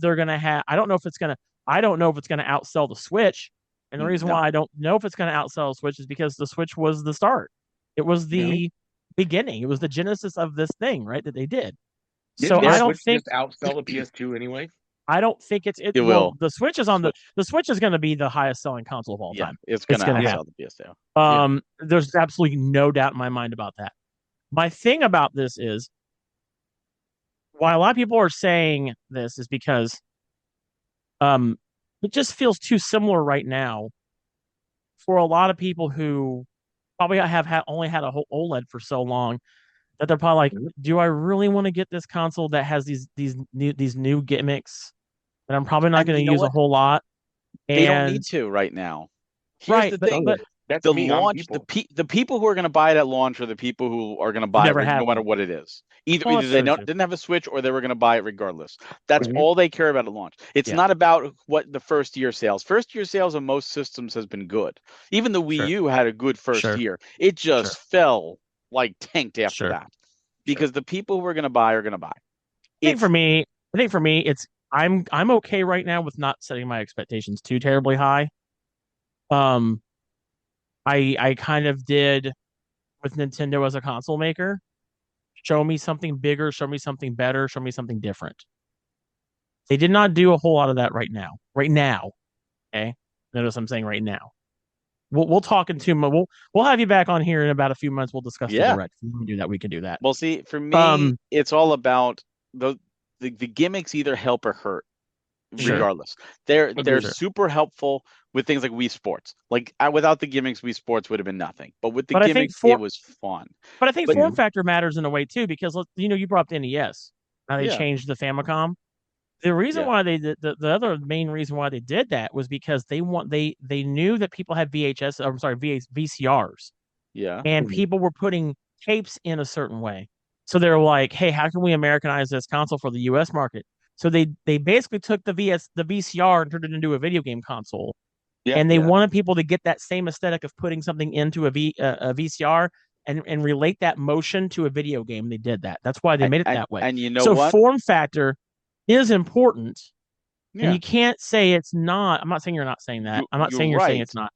they're gonna have. I don't know if it's gonna outsell the Switch. And the reason why I don't know if it's gonna outsell the Switch is because the Switch was the start. It was the beginning. It was the genesis of this thing, right? That they did. So I don't think just outsell the PS2 anyway. I don't think it will. Well, the Switch is the Switch is going to be the highest selling console of all time. It's going to outsell the PS2. There's absolutely no doubt in my mind about that. My thing about this is why a lot of people are saying this is because it just feels too similar right now for a lot of people who probably only had a whole OLED for so long that they're probably like, do I really want to get this console that has these new gimmicks that I'm probably not going to use a whole lot? They don't need to right now. Here's the thing. That's the launch, the people who are going to buy it at launch are the people who are going to buy it no matter what it is. Either they didn't have a Switch or they were going to buy it regardless. That's all they care about at launch. It's not about what the first year sales. First year sales of most systems has been good. Even the Wii U had a good first year. It just fell like tanked after that because the people who are going to buy are going to buy. I think for me, it's I'm okay right now with not setting my expectations too terribly high. Um, I kind of did with Nintendo as a console maker. Show me something bigger, show me something better, show me something different. They did not do a whole lot of that right now. Right now, okay. Notice I'm saying right now. We'll talk in 2 months. We'll have you back on here in about a few months. We'll discuss the Yeah. direct. If we can do that, we can do that. Well, see, for me, Um, it's all about the gimmicks either help or hurt, sure, regardless. They're sure. super helpful with things like Wii Sports. Like without the gimmicks, Wii Sports would have been nothing. But with the But I think gimmicks, it was fun. But form factor matters in a way too, because you brought up the NES. Now they yeah, changed the Famicom. The reason yeah, why they did the other main reason why they did that was because they knew that people had VHS, or I'm sorry, VCRs, yeah. and people were putting tapes in a certain way. So they're like, hey, how can we Americanize this console for the US market? So they basically took the VCR and turned it into a video game console. Yeah. And they Yeah. wanted people to get that same aesthetic of putting something into a VCR and relate that motion to a video game. They did that. That's why they made it that way. And you know So what? form factor is important, and Yeah, you can't say it's not. I'm not saying you're not saying that. I'm not you're saying you're saying right. it's not.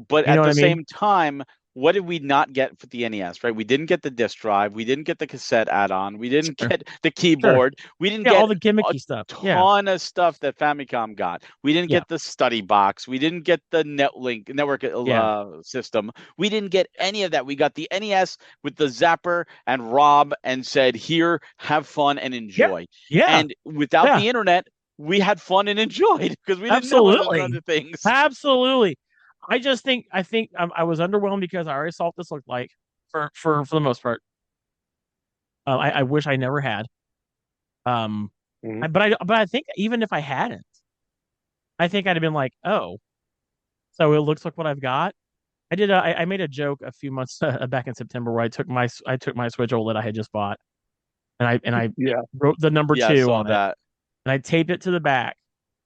But You know at what the I mean? same time, what did we not get for the NES, right? We didn't get the disc drive. We didn't get the cassette add-on. We didn't Sure, get the sure. keyboard. We didn't Yeah, all get the a gimmicky stuff. Yeah, ton of stuff that Famicom got. We didn't yeah, get the study box. We didn't get the network yeah, system. We didn't get any of that. We got the NES with the zapper and Rob and said, "Here, have fun and yeah, enjoy." yeah, And without yeah. the internet, we had fun and enjoyed because we didn't know those Absolutely, other things. absolutely. I was underwhelmed because I already saw what this looked like for the most part. I wish I never had. Um, Mhm. but I think even if I hadn't, I think I'd have been like, oh, so it looks like what I've got. I made a joke a few months back in September where I took my Switch OLED I had just bought and I Yeah. wrote the number Yeah, I two saw on it that. and I taped it to the back.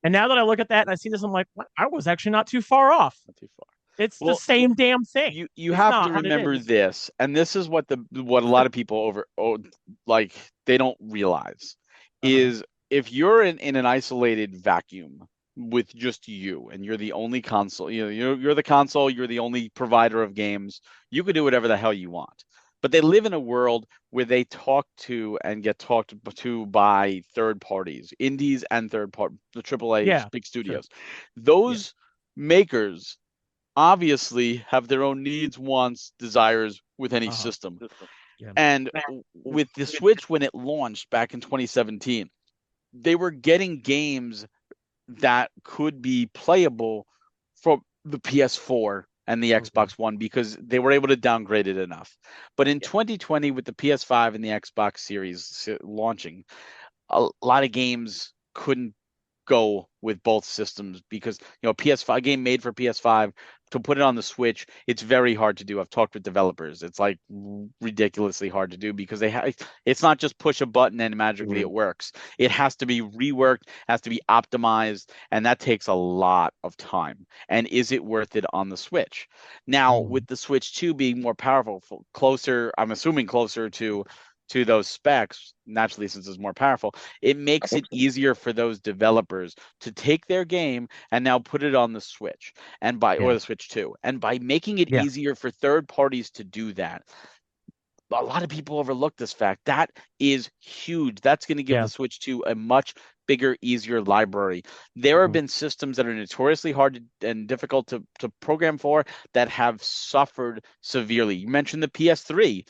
And now that I look at that and I see this, I'm like, what? I was actually not too far off. Not too far. It's the Well, same damn thing. you It's have to not, but it remember is. this, and this is what a lot of people like they don't realize Uh-huh. is if you're in an isolated vacuum with just you and you're the only console, you're the console, you're the only provider of games, you could do whatever the hell you want. But they live in a world where they talk to and get talked to by third parties, indies and third part, the AAA Yeah, big sure. studios. Yeah. Those makers obviously have their own needs, wants, desires with any Uh-huh. system. Yeah. And with the Switch, when it launched back in 2017, they were getting games that could be playable for the PS4 and the Mhm. Xbox One because they were able to downgrade it enough. But in Yeah. 2020, with the PS5 and the Xbox Series launching, a lot of games couldn't go with both systems because PS5 game made for PS5 to put it on the Switch, it's very hard to do. I've talked with developers. It's like ridiculously hard to do because it's not just push a button and magically Mhm. it works. It has to be reworked, has to be optimized, and that takes a lot of time. And is it worth it on the Switch? Now, Mhm. with the Switch 2 being more powerful, closer, I'm assuming closer to those specs, naturally since it's more powerful, it I makes hope it so. easier for those developers to take their game and now put it on the Switch or Yeah. the Switch 2. And by making it Yeah. easier for third parties to do that, a lot of people overlook this fact. That is huge. That's going to give Yeah. the Switch 2 a much bigger, easier library. There have Mhm. been systems that are notoriously hard and difficult to program for that have suffered severely. You mentioned the PS3.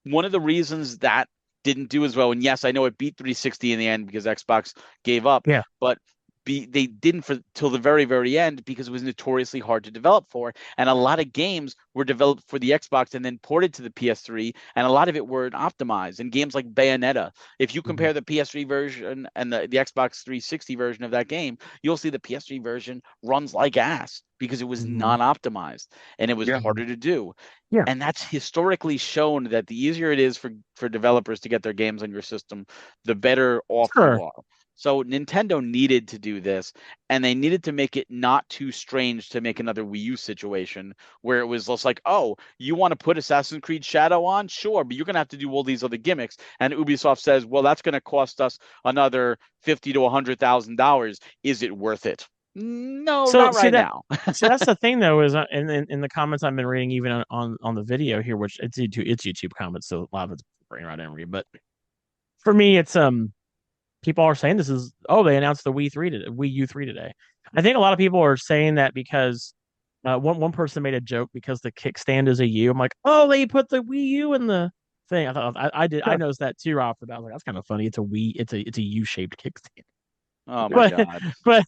One of the reasons that didn't do as well, and yes, I know it beat 360 in the end because Xbox gave up, Yeah. but they didn't for till the very very end because it was notoriously hard to develop for, and a lot of games were developed for the Xbox and then ported to the PS3, and a lot of it weren't optimized. And games like Bayonetta, if you Mhm. compare the PS3 version and the Xbox 360 version of that game, you'll see the PS3 version runs like ass because it was Mhm. non-optimized and it was Yeah. harder to do. Yeah. And that's historically shown that the easier it is for developers to get their games on your system, the better off you Sure. are. So Nintendo needed to do this, and they needed to make it not too strange to make another Wii U situation where it was just like, oh, you want to put Assassin's Creed Shadow on? Sure, but you're gonna have to do all these other gimmicks. And Ubisoft says, well, that's gonna cost us another $50,000 to $100,000. Is it worth it? No, So not right now. see, that's the thing though, is in the comments I've been reading, even on the video here, which it's YouTube comments, so a lot of it's brain rot and read. But for me, it's people are saying this is they announced the Wii U 3 today. I think a lot of people are saying that because one person made a joke because the kickstand is a U. I'm like, oh, they put the Wii U in the thing. I thought I noticed that too right off the bat. I was like, that's kind of funny. It's a U shaped kickstand. Oh my But God. but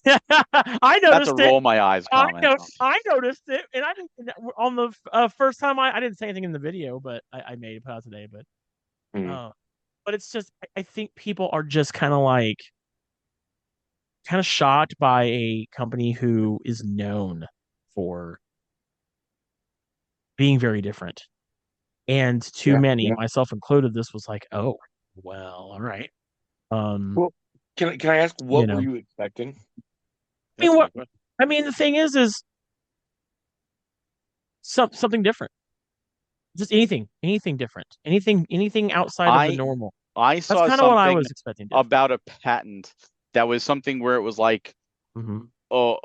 I That's a noticed it. roll my eyes comment. I noticed it, and I didn't on the first time I didn't say anything in the video, but I made it put out today. But it's just I think people are just kind of shocked by a company who is known for being very different, and too many, myself included, this was like, oh well, all right. Well, can I ask what were you expecting? I mean, the thing is something different. Just anything different, anything outside of the normal. I That's saw kind of what I something was expecting. about a patent that was something where it was like, oh,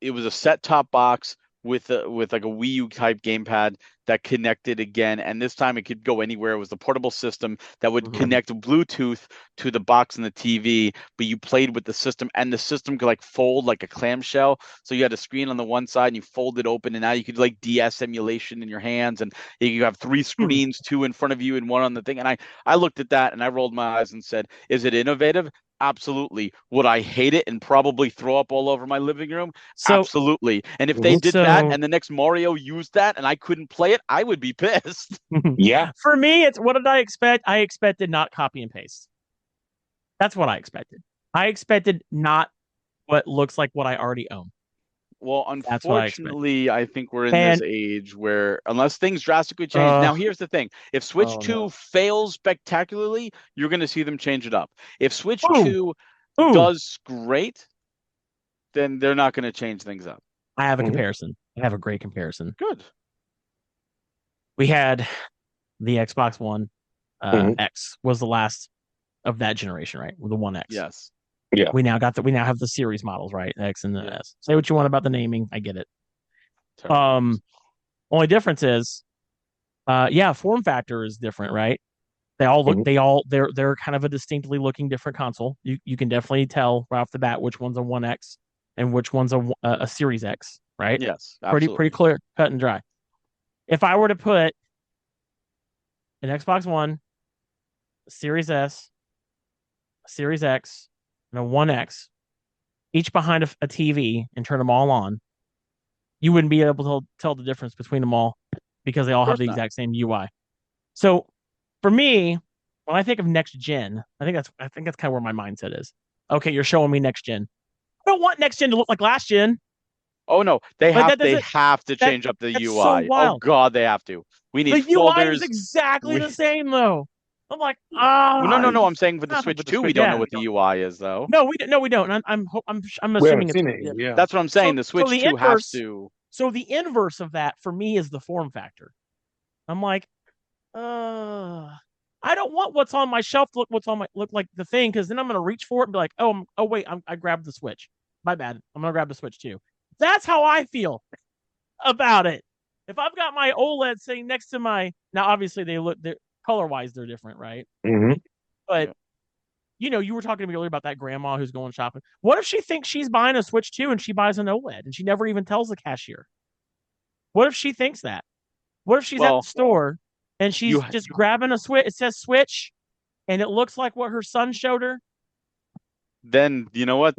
it was a set-top box with like a Wii U type gamepad that connected again, and this time it could go anywhere. It was a portable system that would connect Bluetooth to the box and the TV, but you played with the system, and the system could like fold like a clamshell. So you had a screen on the one side, and you fold it open, and now you could like DS emulation in your hands, and you have three screens, two in front of you and one on the thing. And I looked at that and I rolled my eyes and said, "Is it innovative? Absolutely." Would I hate it and probably throw up all over my living room? Absolutely. And if they did that and the next Mario used that and I couldn't play it, I would be pissed. Yeah. For me, it's what did I expect? I expected not copy and paste. That's what I expected. I expected not what looks like what I already own. Well, unfortunately, I think we're in this age where unless things drastically change. Now, here's the thing. If Switch 2 fails spectacularly, you're going to see them change it up. If Switch 2 does great, then they're not going to change things up. I have a comparison. I have a great comparison. Good. We had the Xbox One X was the last of that generation, right? With the One X. Yes. Yeah. We now have the series models, right? X and the S. Say what you want about the naming. I get it. Only difference is, form factor is different, right? They all look, they're kind of a distinctly looking different console. You can definitely tell right off the bat which one's a One X and which one's a Series X, right? Yes, absolutely. Pretty clear, cut and dry. If I were to put an Xbox One, a Series S, a Series X, and a One X, each behind a TV, and turn them all on, you wouldn't be able to tell the difference between them all because they all have the exact same UI. So for me, when I think of next gen, I think that's kind of where my mindset is. Okay, you're showing me next gen. I don't want next gen to look like last gen. Oh no, they have to change up the UI. So wild. Oh god, they have to. We need the folders. UI is exactly the same though. I'm like, no. I'm saying for the Switch 2, we don't know what the UI is though. No, we don't. I'm assuming it's That's what I'm saying. The Switch 2 has to. So the inverse of that for me is the form factor. I'm like, I don't want what's on my shelf to look like the thing, because then I'm gonna reach for it and be like, oh wait, I grabbed the Switch. My bad. I'm gonna grab the Switch too. That's how I feel about it. If I've got my OLED sitting next to my, now obviously they're color wise they're different, right? But you were talking to me earlier about that grandma who's going shopping. What if she thinks she's buying a Switch 2 and she buys an OLED and she never even tells the cashier? What if she thinks that? What if she's at the store and she's just grabbing a Switch? It says Switch, and it looks like what her son showed her. Then you know what?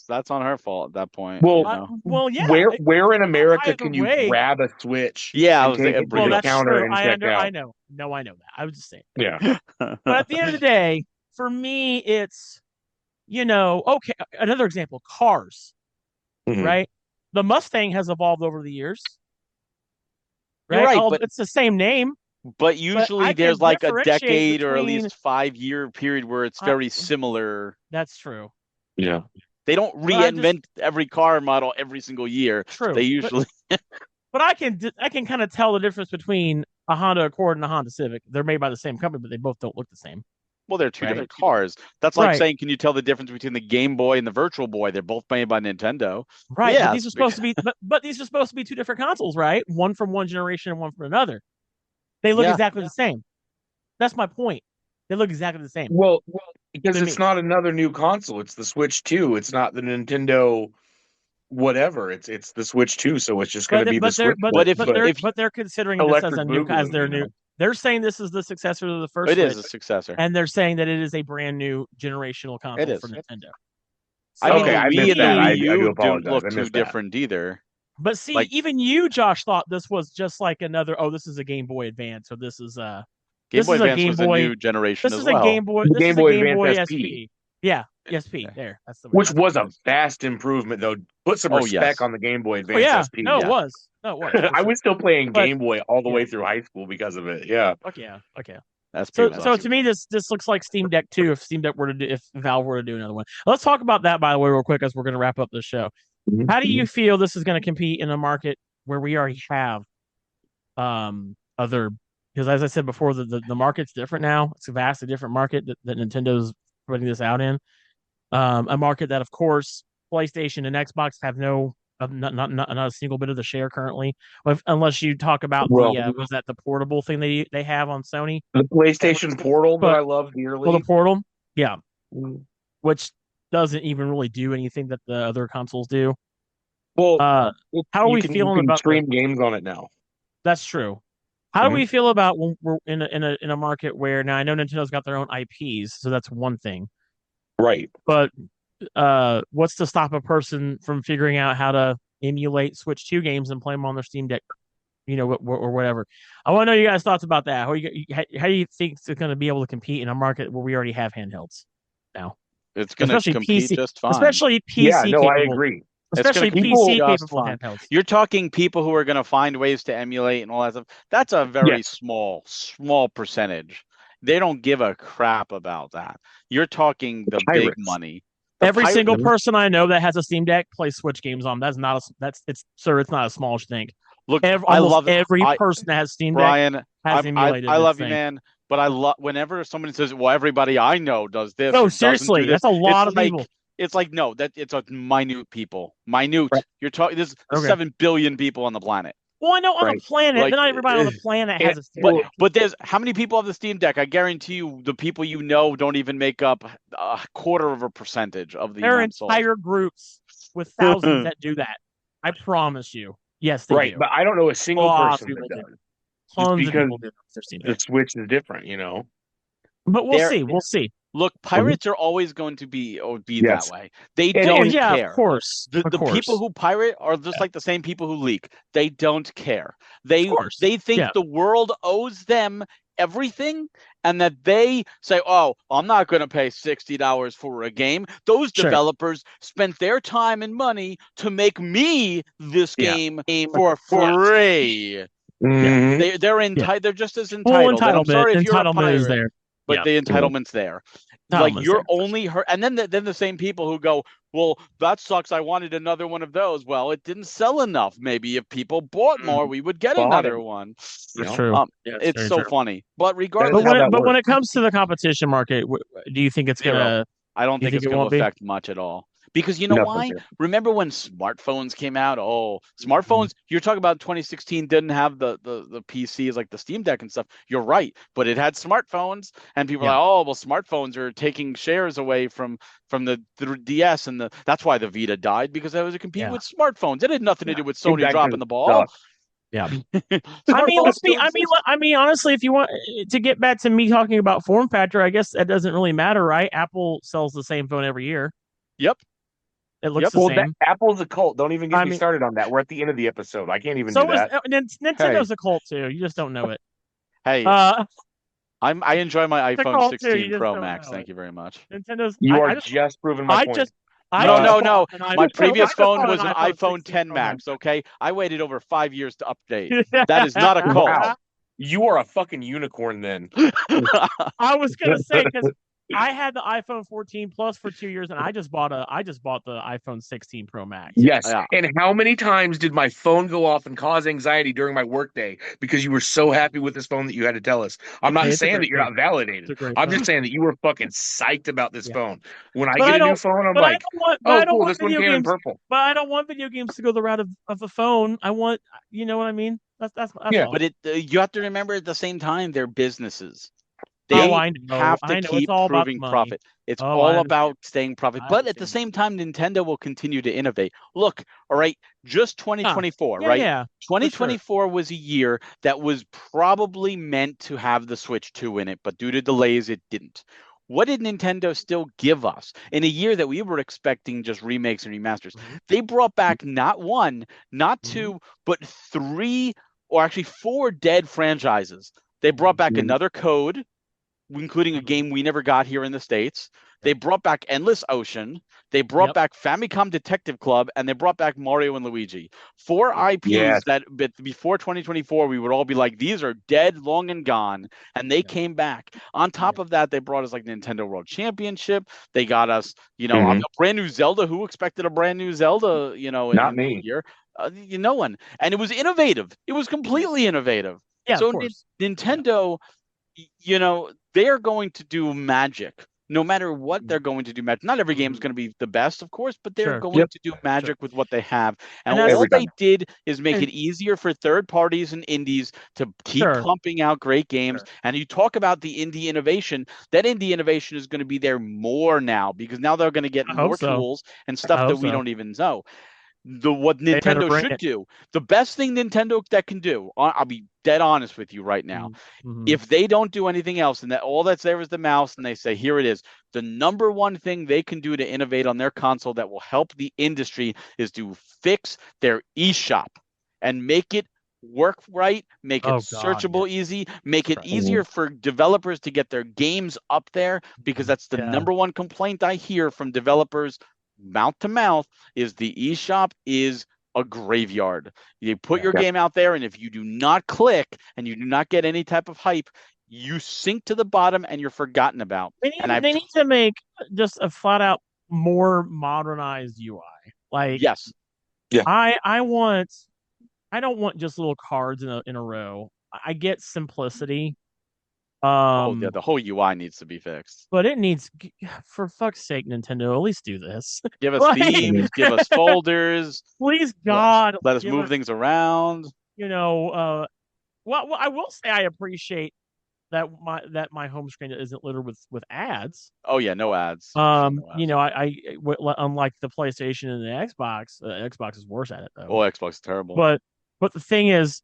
That's on her fault at that point. Well, yeah. Where in America can you grab a Switch? Yeah, I was thinking bring the counter and check out. I know. No, I know that. I was just saying. Yeah. But at the end of the day, for me, it's okay. Another example: cars. Right? The Mustang has evolved over the years. Right, but it's the same name. But usually there's like a decade or at least 5-year period where it's very similar. That's true. Yeah. They don't reinvent every car model every single year. True. They usually. But I can kind of tell the difference between a Honda Accord and a Honda Civic. They're made by the same company, but they both don't look the same. Well, they're two Right. different cars. That's like Right. saying, can you tell the difference between the Game Boy and the Virtual Boy? They're both made by Nintendo. Right. Yeah, But these are supposed to be but these are supposed to be two different consoles, right? One from one generation and one from another. They look Yeah. exactly the same. That's my point. They look exactly the same. Well, because To it's me. not another new console. It's the Switch 2. It's not the Nintendo whatever. It's the Switch 2, so it's just going to be the Switch. But they're considering this as Electric a new Boogaloo, as their new. They're saying this is the successor to the first It is Switch, a successor. and they're saying that it is a brand new generational console is. for Nintendo. I mean, Okay, the I Wii missed and the that. I Wii do U don't apologize. look I too missed that. different either. But see, Like- even you, Josh, thought this was just like another. Oh, this is a Game Boy Advance, or this is Game this Boy is a Advance Game was Boy- a new generation this as is well. a Game Boy. The This Game is Boy a Game Advance Boy SP. SP. Yeah, SP. There, that's the Which that's was what a it is. vast improvement, though. Put some Oh, respect yes. on the Game Boy Oh Advance yeah, SP. no, Yeah. it was. No, it was. for I sure. was still playing But- Game Boy all the way yeah. through high school because of it. Yeah. Fuck yeah. Okay. SP So, was so awesome. to me, this looks like Steam Deck 2. If Steam Deck were to do, if Valve were to do another one, let's talk about that. By the way, real quick, as we're going to wrap up the show. How do you feel this is going to compete in a market where we already have other? Because as I said before, the market's different now. It's a vastly different market that Nintendo's putting this out in. A market that, of course, PlayStation and Xbox have not a single bit of the share currently, unless you talk about was that the portable thing they have on Sony? The PlayStation Portal that But- I love dearly. Well, the Portal, yeah, Mm. which doesn't even really do anything that the other consoles do. Well, How are we feeling about stream games on it now? That's true. How do Mhm. we feel about when we're in a market where now I know Nintendo's got their own IPs, so that's one thing. Right. But what's to stop a person from figuring out how to emulate Switch 2 games and play them on their Steam Deck, or whatever? I want to know you guys' thoughts about that. How do you think it's going to be able to compete in a market where we already have handhelds now? It's going to Especially compete PC just fine. Especially PC Yeah, no, I capable. agree. Especially gonna PC compete just capable fine. handhelds. You're talking people who are going to find ways to emulate and all that stuff. That's a very Yes. small percentage. They don't give a crap about that. You're talking the big Pirates. money. Every single person I know that has a Steam Deck plays Switch games on. It's not a small thing. Look, I love love it. every person that has Steam Deck Brian, has emulated. I love this you, thing. man. But I love whenever someone says, "Well, everybody I know does this." No, or doesn't seriously, do this," that's a lot it's of like, people. It's like no, that it's a minute people. Minute. Right. You're talking. There's Okay. 7 billion people on the planet. Well, I know on the Right. planet, Like, but not everybody on the planet has a Steam But Deck. but there's how many people have the Steam Deck? I guarantee you, the people you know don't even make up a quarter of a percentage of the There are amount sold. entire groups with thousands that do that. I promise you. Yes, they Right. do. But I don't know a single Lots person of that people does. Tons of because people do their Steam The Deck. Switch is different, you know? But we'll There- see. We'll see. Look, pirates are always going to be Yes. that way. They And- don't Oh yeah, care. of course. The people who pirate are just like the same people who leak. They don't care. They course. they think Yeah. the world owes them everything, and that they say, "Oh, I'm not going to pay $60 for a game." Those Sure. developers spent their time and money to make me this Yeah. game for free. Mhm. They're entitled. They're just as entitled. And I'm sorry if you're a entitlement is pirate, there. but Yeah. the entitlement's there. Like Entitlement's you're there. only hurt, and then the same people who go, "Well, that sucks. I wanted another one of those." Well, it didn't sell enough. Maybe if people bought more, we would get Bought another it. one. You That's know? true. It's very so true. funny. But That regardless, is how that When works. it comes to the competition market, do you think it's Zero. gonna? I don't You think think it's it going won't to be? affect much at all. Because you know Nothing why? there. Remember when smartphones came out? Oh, smartphones, you're talking about 2016 didn't have the PCs like the Steam Deck and stuff. You're right. But it had smartphones, and people are Yeah. like, oh, well, smartphones are taking shares away from the DS, and that's why the Vita died, because it was a compete Yeah. with smartphones. It had nothing to do with Get Sony back to dropping the ball. stuff. Yeah. Smartphones I mean, honestly, if you want to get back to me talking about form factor, I guess that doesn't really matter, right? Apple sells the same phone every year. Yep. It looks Yep. the Well, same. Apple's a cult. Don't even get I me mean- started on that. We're at the end of the episode. I can't even So do that. Nintendo's a cult too. You just don't know it. Hey, Uh, I enjoy my It's a iPhone cult, too. 16 You just Pro don't Max. know Thank it. you very much. Nintendo's. You are I just proving my I point. just. No, just no. bought an My iPhone- previous I just phone bought was an iPhone 16 10 Pro Max, okay? I waited over 5 years to update. That is not a cult. Wow. You are a fucking unicorn then. I was gonna say because I had the iPhone 14 Plus for 2 years, and I just bought the iPhone 16 Pro Max. Yes. Yeah. And how many times did my phone go off and cause anxiety during my workday because you were so happy with this phone that you had to tell us? I'm not Hey, it's a saying that great you're phone. not It's a validated. great I'm phone. just saying that you were fucking psyched about this Yeah. phone. When I But get I a new don't. phone, I'm But I like, don't want. But I oh, don't cool, want this one video came in games. purple. But I don't want video games to go the route of a phone. I want. You know what I mean? That's Yeah. all. But you have to remember at the same time they're businesses. Oh, They I know. have to I know. It's keep all about the proving money. profit. It's Oh, I all understand. about staying profit. I But at the understand. same time, Nintendo will continue to innovate. Look, all right, just Huh. 2024, Yeah, right? yeah, for sure. 2024 was a year that was probably meant to have the Switch 2 in it, but due to delays, it didn't. What did Nintendo still give us in a year that we were expecting just remakes and remasters? Mhm. They brought back not one, not Mhm. two, but three or actually four dead franchises. They brought back Mhm. another Code, including a Mhm. game we never got here in the States. They Yep. brought back Endless Ocean. They brought Yep. back Famicom Detective Club, and they brought back Mario and Luigi. Four Yeah. Yes. IPs that before 2024 we would all be like, these are dead, long and gone, and they Yeah. came back. On top Yeah. of that, they brought us like Nintendo World Championship. They got us, a Mhm. brand new Zelda. Who expected a brand new Zelda, Not in me. a year? No one. And it was innovative. It was completely innovative. Yeah, of So course. Yeah. Nintendo, they are going to do magic. No matter what, Mhm. they're going to do magic. Not every game is Mhm. going to be the best, of course, but they're Sure. going Yep. to do Sure. magic with what they have. And And that's all Every they time. did is make and it easier for third parties and indies to keep sure. pumping out great games. Sure. And you talk about the indie innovation, that indie innovation is going to be there more now because now they're going to get I hope more so. tools and I stuff that hope we so. don't even know. What They better Nintendo bring should it. do, the best thing Nintendo that can do, I'll be dead honest with you right now, Mm-hmm. if they don't do anything else and that all that's there is the mouse and they say here it is, the number one thing they can do to innovate on their console that will help the industry is to fix their eShop and make it work right, make it Oh God, yeah. searchable easy, make it Right. easier for developers to get their games up there because that's the Yeah. number one complaint I hear from developers mouth to mouth is the eShop is a graveyard. You put Yeah. your game out there, and if you do not click and you do not get any type of hype, you sink to the bottom and you're forgotten about. And They need to make just a flat out more modernized UI. Like yes, Yeah. I don't want just little cards in a row. I get simplicity. oh yeah, Um, the whole UI needs to be fixed. but it needs, for fuck's sake, Nintendo, at least do this. Give us Like, Mhm. themes, give us folders, please let, God, let us give move us, things around. you know, well, I will say I appreciate that my home screen isn't littered with ads. Oh yeah, no ads. No ads. Unlike the PlayStation and the Xbox, Xbox is worse at it Oh, though. Xbox is terrible. But the thing is,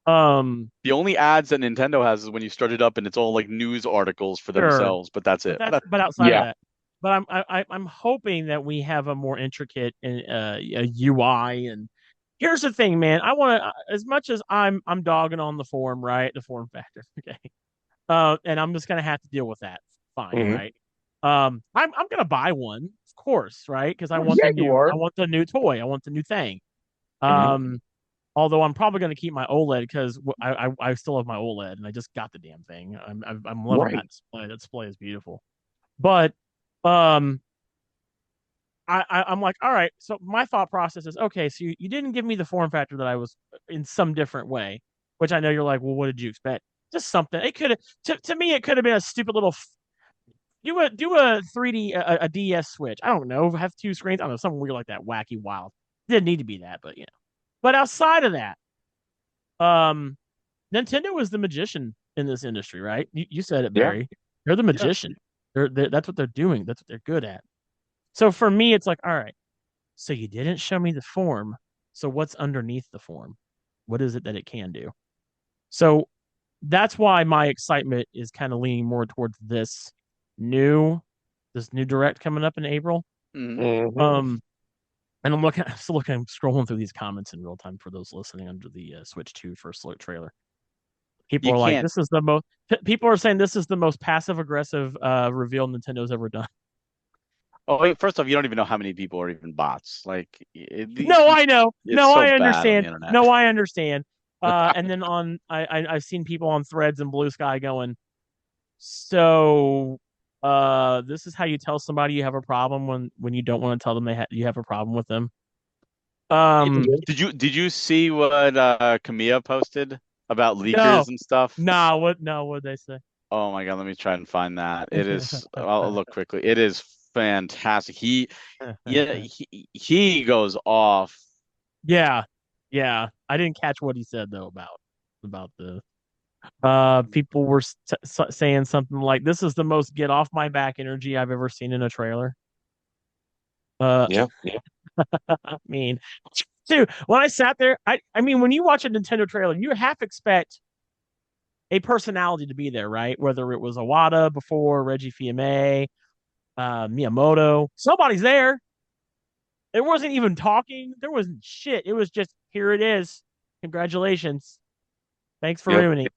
um, The only ads that Nintendo has is when you start it up and it's all like news articles for sure, themselves, but that's it. but outside of Yeah. that, but I'm hoping that we have a more intricate a UI. And here's the thing, man. I want to, as much as I'm dogging on the form, right? The form factor, okay. And I'm just gonna have to deal with that. Fine, Mhm. right? I'm gonna buy one, of course, right? Because Well, yeah, you I are. want the new toy, I want the new thing. Mhm. Although I'm probably gonna keep my OLED because I still have my OLED and I just got the damn thing. I'm loving Right. that display. That display is beautiful. But um, I'm like, all right. So my thought process is, okay, so you didn't give me the form factor that I was in some different way, which I know you're like, well, what did you expect? Just something. It could have to me, it could have been a stupid little do a 3D a DS switch. I don't know. Have two screens. I don't know, something weird like that, wacky, wild. Didn't need to be that, but you know. But outside of that, um, Nintendo is the magician in this industry, right? You said it, Yeah. Barry. They're the magician. That's what they're doing. That's what they're good at. So for me, it's like, all right. So you didn't show me the form. So what's underneath the form? What is it that it can do? So that's why my excitement is kind of leaning more towards this new direct coming up in April. Mhm. Mhm. And I'm still looking, I'm scrolling through these comments in real time for those listening under the Switch 2 first look trailer. People You are like, can't. people are saying this is the most passive aggressive reveal Nintendo's ever done. Oh, wait, first off, you don't even know how many people are even bots. Like, No, I know. it's No, so I bad on the understand. internet. No, I understand. And then I've seen people on Threads and Blue Sky going, so This is how you tell somebody you have a problem when you don't want to tell them you have a problem with them. Did you see what Kamiya posted about No, leakers and stuff? no, what they say? Oh my God, let me try and find that. I'll look quickly. It is fantastic. He goes off. Yeah, yeah. I didn't catch what he said though about the people were saying something like, "This is the most get off my back energy I've ever seen in a trailer." Yeah. I mean, dude, when I sat there, I mean, when you watch a Nintendo trailer, you half expect a personality to be there, right? Whether it was Iwata before, Reggie Fils-Aimé, Miyamoto, somebody's there. It wasn't even talking. There wasn't shit. It was just, here it is. Congratulations. Thanks for Yep. ruining.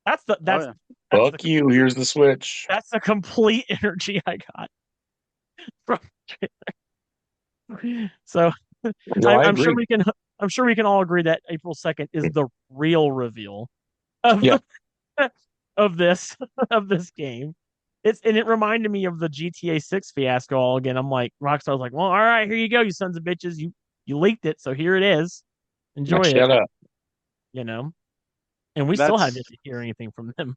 That's the Oh yeah. Fuck you. Here's the Switch. that's the complete energy I got from the trailer. So No, I I'm sure agree. we can all agree that April 2nd is the real reveal of Yeah. of this of this game. It reminded me of the GTA 6 fiasco all again. I'm like, Rockstar was like, well, all right, here you go, you sons of bitches. You leaked it, so here it is. Enjoy it. Shut up. You know? And we still have That's yet to hear anything from them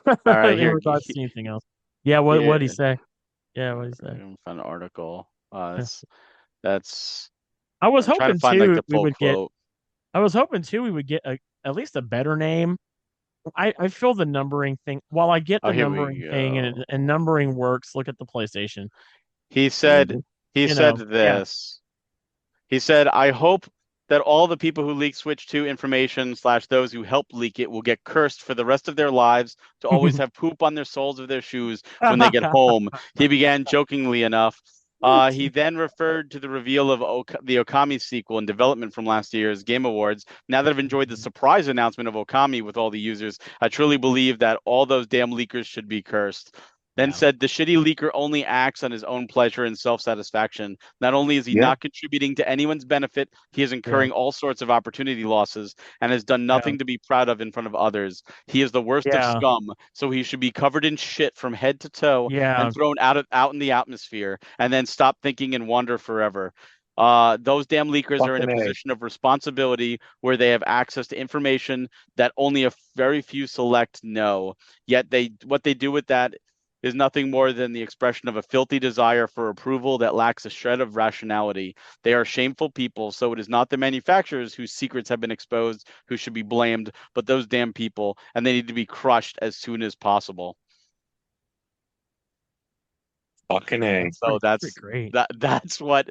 all right. in Here, regards to anything else. Yeah, what'd he yeah. say? Yeah, what'd he say? I'm find an article. That's. I was I'm trying to hoping find like too the full quote. we would get at least a better name. I feel the numbering thing. While I get Oh, the here we numbering thing go. and numbering works, look at the PlayStation. He said Mhm. he You said know, yeah. this. He said, I hope that all the people who leak Switch 2 information / those who help leak it will get cursed for the rest of their lives to always have poop on their soles of their shoes when they get home. He began jokingly enough. He then referred to the reveal of the Okami sequel in development from last year's Game Awards. Now that I've enjoyed the surprise announcement of Okami with all the users, I truly believe that all those damn leakers should be cursed. Then Yeah. said the shitty leaker only acts on his own pleasure and self-satisfaction. Not only is he Yeah. not contributing to anyone's benefit, he is incurring all sorts of opportunity losses and has done Yeah. nothing to be proud of in front of others. He is the worst of Yeah. scum, so he should be covered in shit from head to toe Yeah. and thrown out in the atmosphere, and then stop thinking and wander forever. Those damn leakers are in a Fucking A. position of responsibility where they have access to information that only a very few select know. Yet what they do with that is nothing more than the expression of a filthy desire for approval that lacks a shred of rationality. They are shameful people, so it is not the manufacturers whose secrets have been exposed who should be blamed, but those damn people, and they need to be crushed as soon as possible. Fucking A. So Pretty great. that's what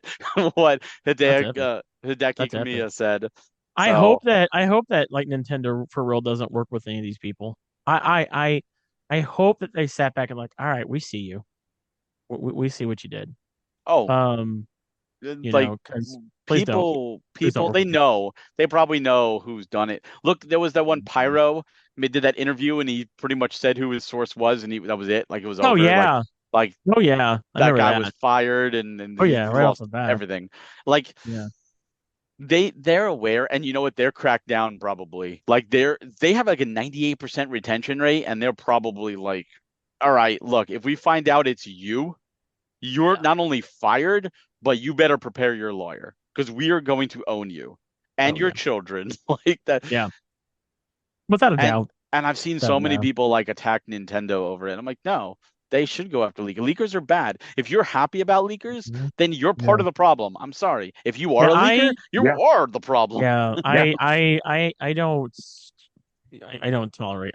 what That's epic. Hideki That's epic. Kamiya said. I So hope that like Nintendo for real doesn't work with any of these people. I hope that they sat back and like, all right, we see you. We see what you did. oh You like know, because please don't people work with these. they probably know who's done it. Look, there was that one Pyro did that interview and he pretty much said who his source was and that was it. Like it was Oh over. yeah. Like Oh yeah. I that remember guy was that. fired and Oh he yeah, right off lost the bat. everything. Like Yeah. they're aware, and you know what? They're cracked down probably. Like they have like a 98% retention rate, and they're probably like, all right, look, if we find out it's you, you're Yeah. not only fired, but you better prepare your lawyer because we are going to own you and Oh your yeah. children like that. Yeah. Without a And doubt. I've seen Without so a many doubt. people like attack Nintendo over it. I'm like, no, they should go after leakers. Leakers are bad. If you're happy about leakers, Mhm. then you're part Yeah. of the problem. I'm sorry. If you are Yeah, a leaker, you Yeah. are the problem. yeah, Yeah. I don't tolerate.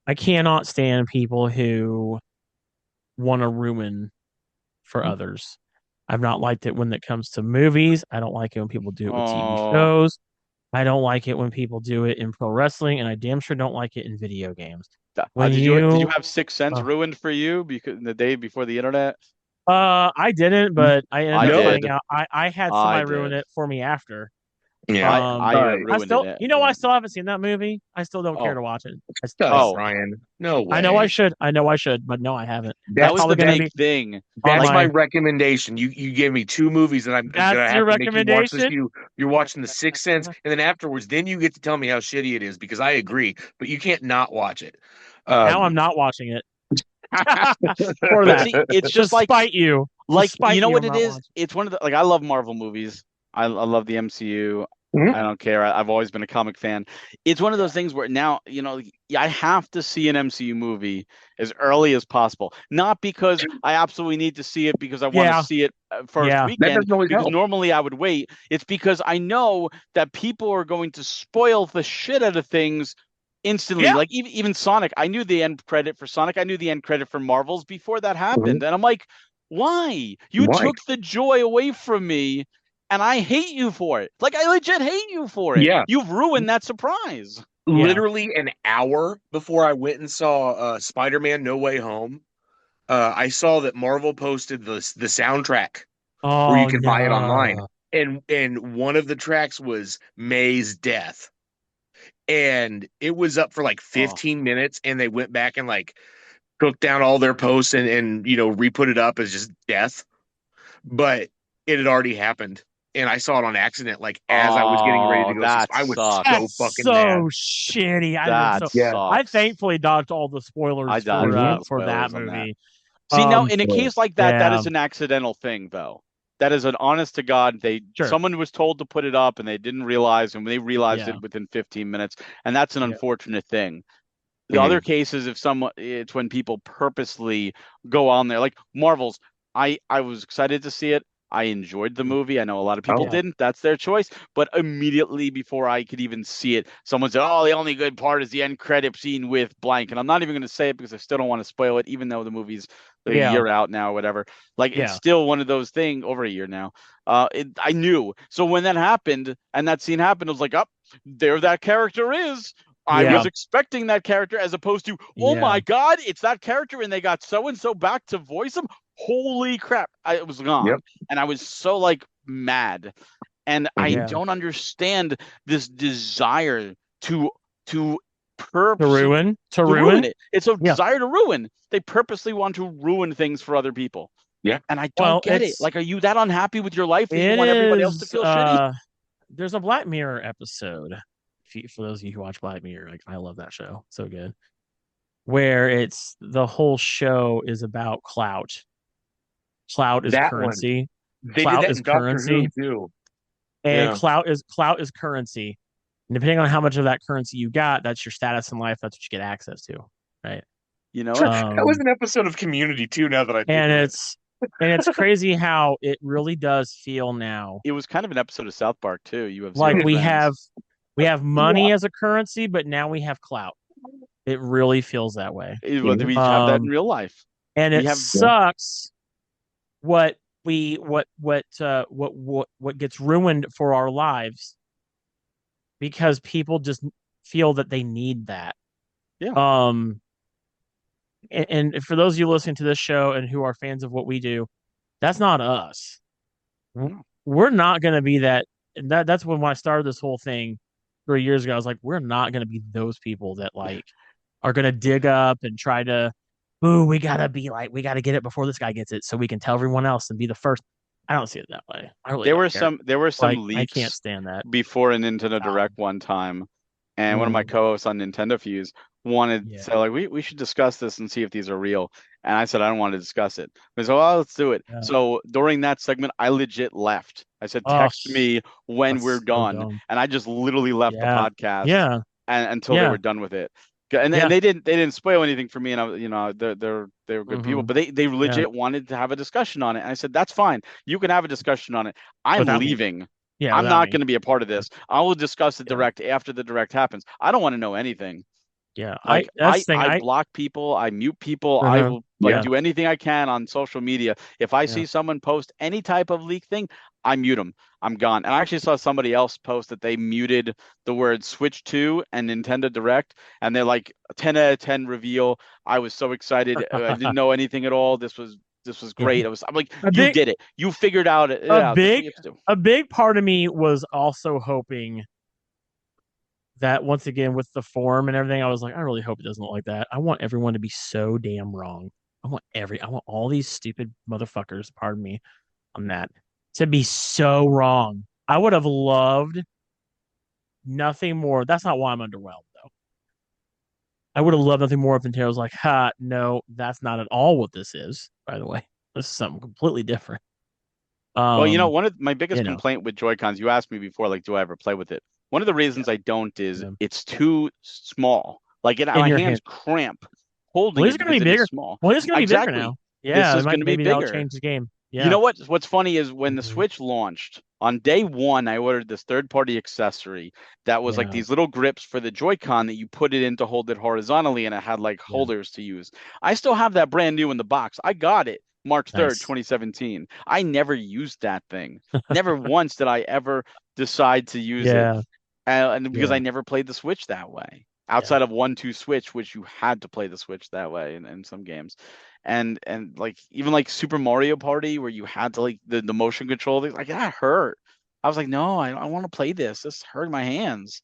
I cannot stand people who want to ruin for others. I've not liked it when it comes to movies. I don't like it when people do it with TV Oh, shows. I don't like it when people do it in pro wrestling, and I damn sure don't like it in video games. When did you you, have Sixth Sense uh, ruined for you because the day before the internet? I didn't, but I ended I up No. finding did. out I had I somebody ruin did. it for me after. Yeah. I Um, Uh, I ruined still, it. I still haven't seen that movie. I still don't care Oh, to watch it. shut up, oh, Ryan. No I know I way. should. I know I should, but no, I haven't. that That's was That's probably the going to that big be thing. on that's Like, my my. recommendation. You gave me two movies that I'm That's gonna your have to make you watch this. recommendation. You're watching The Sixth Sense, and then afterwards, then you get to tell me how shitty it is because I agree, but you can't not watch it. Now I'm Um, not watching it. For But that. see, it's To just like spite you. To like spite you know you, what I'm it not is? watching. It's one of the like I love Marvel movies. I love the MCU. Mhm. I don't care. I've always been a comic fan. It's one of those things where now, I have to see an MCU movie as early as possible. Not because I absolutely need to see it because I want to Yeah. see it first Yeah. That weekend, doesn't always because help. normally I would wait. It's because I know that people are going to spoil the shit out of things instantly. Yeah. Like even Sonic, I knew the end credit for Sonic. I knew the end credit for Marvels before that Mhm. happened. And I'm like, why? You Why? took the joy away from me and I hate you for it. Like I legit hate you for it. Yeah. You've ruined that surprise. Yeah. Literally an hour before I went and saw Spider-Man No Way Home, I saw that Marvel posted the soundtrack where you Oh can buy it online. no. And one of the tracks was May's death. And it was up for like Oh, 15 minutes, and they went back and like took down all their posts and re-put it up as just death. But it had already happened. And I saw it on accident, like as I was getting ready to go see. that I was sucks. so That's fucking mad. so shitty. That Yeah. I sucks. thankfully dodged all the I spoilers dodged all the for that spoilers on that. movie. See, now in a Yeah. case like that, that Yeah, is an accidental thing, though. That is an honest to God, sure. someone was told to put it up and they didn't realize, and they realized Yeah. it within 15 minutes, and that's an Yeah. unfortunate thing. The other Mhm. cases, if someone, it's when people purposely go on there, like Marvels. I was excited to see it. I enjoyed the movie. I know a lot of people Oh, Yeah. didn't. That's their choice. But immediately before I could even see it, someone said, "Oh, the only good part is the end credit scene with blank." And I'm not even going to say it because I still don't want to spoil it, even though the movie's a Yeah. year out now or whatever. Like it's Yeah. still one of those things, over a year now. I knew. So when that happened and that scene happened, I was like, "Up, there that character is." I Yeah. was expecting that character, as opposed to, oh Yeah. my God, it's that character and they got so and so back to voice him. Holy crap. It was yep. gone. And I was so like mad. And I Mhm. Yeah. don't understand this desire to to To purposely ruin. To to ruin ruin. it. It's a Yeah. desire to ruin. They purposely want to ruin things for other people. Yeah. And I don't Well, get it. Like, are you that unhappy with your life that you it want everybody else to is feel shitty? there's a Black Mirror episode. For those of you who watch Black Mirror, like I love that show. So good. Where it's the whole show is about clout. Clout is That one. currency. They did Clout that is in Doctor Who currency. too. And Yeah. clout is currency. And depending on how much of that currency you got, that's your status in life. That's what you get access to. Right. You know it? That was an episode of Community too, now that I think And of it. it's crazy how it really does feel now It was kind of an episode of South Park too. You have like zero friends. we have Yeah. money as a currency, but now we have clout. It really feels that way. Whether we have that in real life. And We it have sucks what we what gets ruined for our lives because people just feel that they need that. Yeah. And for those of you listening to this show and who are fans of what we do, that's not us. No. We're not going to be that. And that's when I started this whole thing 3 years ago. I was like, we're not going to be those people that like are going to dig up and try to, ooh, we got to be like, we got to get it before this guy gets it so we can tell everyone else and be the first. I don't see it that way. I really There don't were care. some Like, I can't leaks stand that. before a Nintendo Direct one time, and one of my Mm, co-hosts on Nintendo Fuse wanted yeah. to say, like, we should discuss this and see if these are real. And I said I don't want to discuss it. They said, well, let's do it. Yeah. So during that segment, I legit left. I said, Oh, text me when that's we're so done. dumb. And I just literally left the Yeah. podcast Yeah. until they Yeah. were done with it. And Yeah. they didn't spoil anything for me, and they were good people, Mhm. but they Yeah. legit wanted to have a discussion on it. And I said, that's fine. You can have a discussion on it. I'm Without me. leaving. Yeah. I'm Without not me. going to be a part of this. I will discuss the Yeah. direct after the direct happens. I don't want to know anything. Yeah. Like That's the thing. I block people, I mute people, I Uh-huh. will like Yeah. do anything I can on social media. If I Yeah. see someone post any type of leak thing, I mute them. I'm gone. And I actually saw somebody else post that they muted the word Switch 2 and Nintendo Direct, and they're like 10 out of 10 reveal. I was so excited. I didn't know anything at all. This was great. I'm like, A you big did it. You figured out it. a Yeah, this is what big you have to do. a big part of me was also hoping that once again with the form and everything, I was like, I really hope it doesn't look like that. I want everyone to be so damn wrong. I want all these stupid motherfuckers, pardon me, on that, to be so wrong. I would have loved nothing more. That's not why I'm underwhelmed though. I would have loved nothing more if Nintendo was like, "Ha, no, that's not at all what this is." By the way, this is something completely different. Well, Um, one of my you biggest know, complaint with Joy-Cons, you asked me before, like, do I ever play with it? One of the yeah, reasons I don't is yeah. it's too small. Like, In my your hands hand. cramp Well, holding these it are going to because be it is bigger. small. Well, it's going to be bigger Exactly. now. This Yeah, it is going might to be maybe that'll bigger. change the game. You Yeah. know what's funny is when the Hmm. Switch launched, on day one, I ordered this third-party accessory that was like Yeah. these little grips for the Joy-Con that you put it in to hold it horizontally, and it had like Yeah. holders to use. I still have that brand new in the box. I got it March 3rd, Nice. 2017. I never used that thing. Never once did I ever decide to use it. Yeah. And because Yeah. I never played the Switch that way, Yeah. outside of 1-2 Switch, which you had to play the Switch that way in some games, and like even like Super Mario Party where you had to like the motion control, like that hurt. I was like, no, I want to play this. This hurt my hands,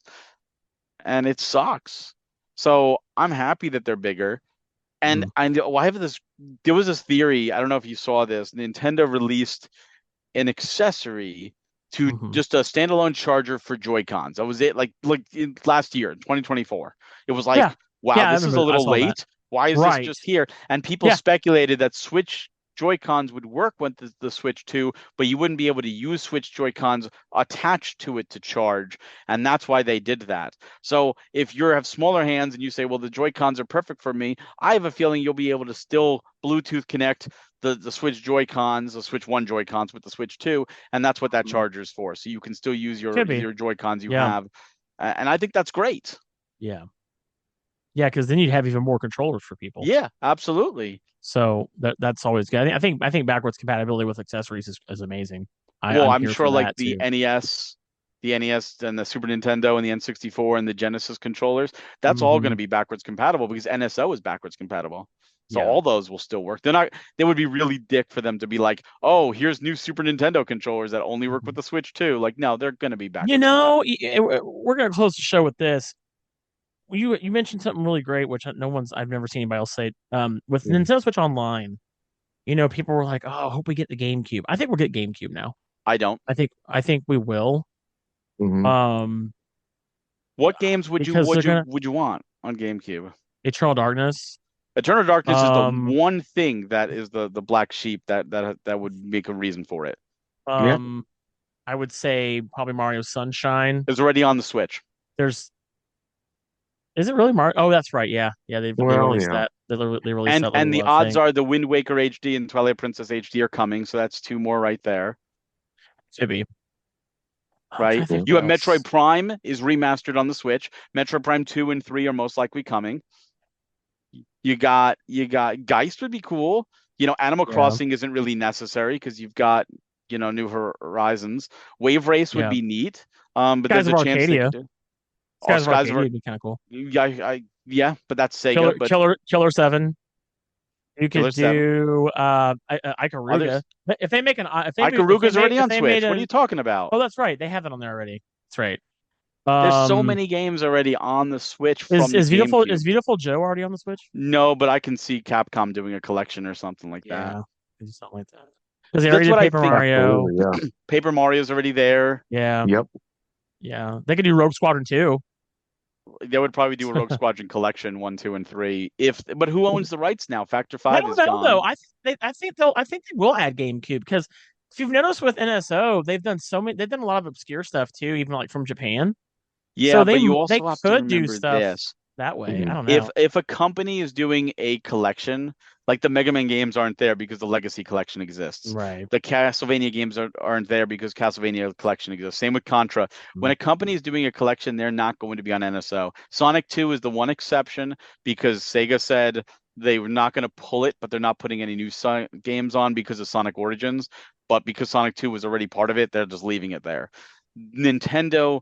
and it sucks. So I'm happy that they're bigger. And Mm-hmm. I know I have this. There was this theory. I don't know if you saw this. Nintendo released an accessory to Mm-hmm. just a standalone charger for Joy-Cons. That was it. Last year, 2024. It was Yeah. like, wow, Yeah. I this is a remember. I little saw that. late. Why is this Right. just here? And people Yeah. speculated that Switch Joy-Cons would work with the Switch 2, but you wouldn't be able to use Switch Joy-Cons attached to it to charge. And that's why they did that. So if you have smaller hands and you say, well, the Joy-Cons are perfect for me, I have a feeling you'll be able to still Bluetooth connect the Switch Joy-Cons, the Switch 1 Joy-Cons with the Switch 2, and that's what that charger is for. So you can still use Could be. your Joy-Cons you Yeah. have. And I think that's great. Yeah. Yeah. Because then you'd have even more controllers for people. Yeah, absolutely. So that's always good. I think backwards compatibility with accessories is amazing. Well, I'm I'm here sure for like that too. The NES and the Super Nintendo and the N64 and the Genesis controllers, that's all going Hmm. to be backwards compatible because NSO is backwards compatible. So Yeah. all those will still work. They would be really dick for them to be like, oh, here's new Super Nintendo controllers that only work with Mhm. the Switch too. Like, no, they're going to be You backwards know, compatible. we're gonna close the show with this. You mentioned something really great, which no one's I've never seen anybody else say. With Nintendo Switch Online, people were like, "Oh, I hope we get the GameCube." I think we'll get GameCube now. I don't. I think we will. Mm-hmm. Um, What games because they're gonna would you want on GameCube? Eternal Darkness. Eternal Darkness is the Um, one thing that is the black sheep that would make a reason for it. Yeah. um, I would say probably Mario Sunshine. It's already on the Switch. There's Is it really Mario? Oh, that's right. Yeah, yeah. They Well, released yeah. that. They released that And little the odds thing. are the Wind Waker HD and Twilight Princess HD are coming, so that's two more right there, Should be. I'm trying right? to think You what have Metroid else. Prime is remastered on the Switch. Metroid Prime 2 and 3 are most likely coming. You got Geist would be cool. Animal Yeah, Crossing isn't really necessary because you've got, New Horizons. Wave Race would yeah. be neat. But Skies there's of a chance they Arcadia. could do. Oh, Skies of Skies of Arcadia Ar- would be kind of cool. yeah, yeah, but that's Sega. But Killer 7. You Killer could 7. do Ikaruga. Others. If they make an Ikaruga's already if on they made Switch. What are a you talking about? oh that's right they have it on there already. That's right. There's so Um, many games already on the Switch from the is GameCube. Beautiful Joe already on the Switch? No, but I can see Capcom doing a collection or something like that. Yeah, do something like that. Because they already That's did what I Paper think. Mario. Absolutely. Yeah. Paper Mario's already there. Yeah, Yep. yeah. They could do Rogue Squadron 2. They would probably do a Rogue Squadron collection 1, 2, and 3. But who owns the rights now? Factor I 5 don't is know though. gone. I think they will add GameCube because if you've noticed with NSO, they've done a lot of obscure stuff too, even like from Japan. So Yeah, but you they also have to could do remember stuff this. that way. I Mhm. don't If know. if a company is doing a collection, like the Mega Man games aren't there because the Legacy Collection exists. Right. The Castlevania games aren't there because Castlevania Collection exists. Same with Contra. When a company is doing a collection, they're not going to be on NSO. Sonic 2 is the one exception because Sega said they were not going to pull it, but they're not putting any new games on because of Sonic Origins. But because Sonic 2 was already part of it, they're just leaving it there. Nintendo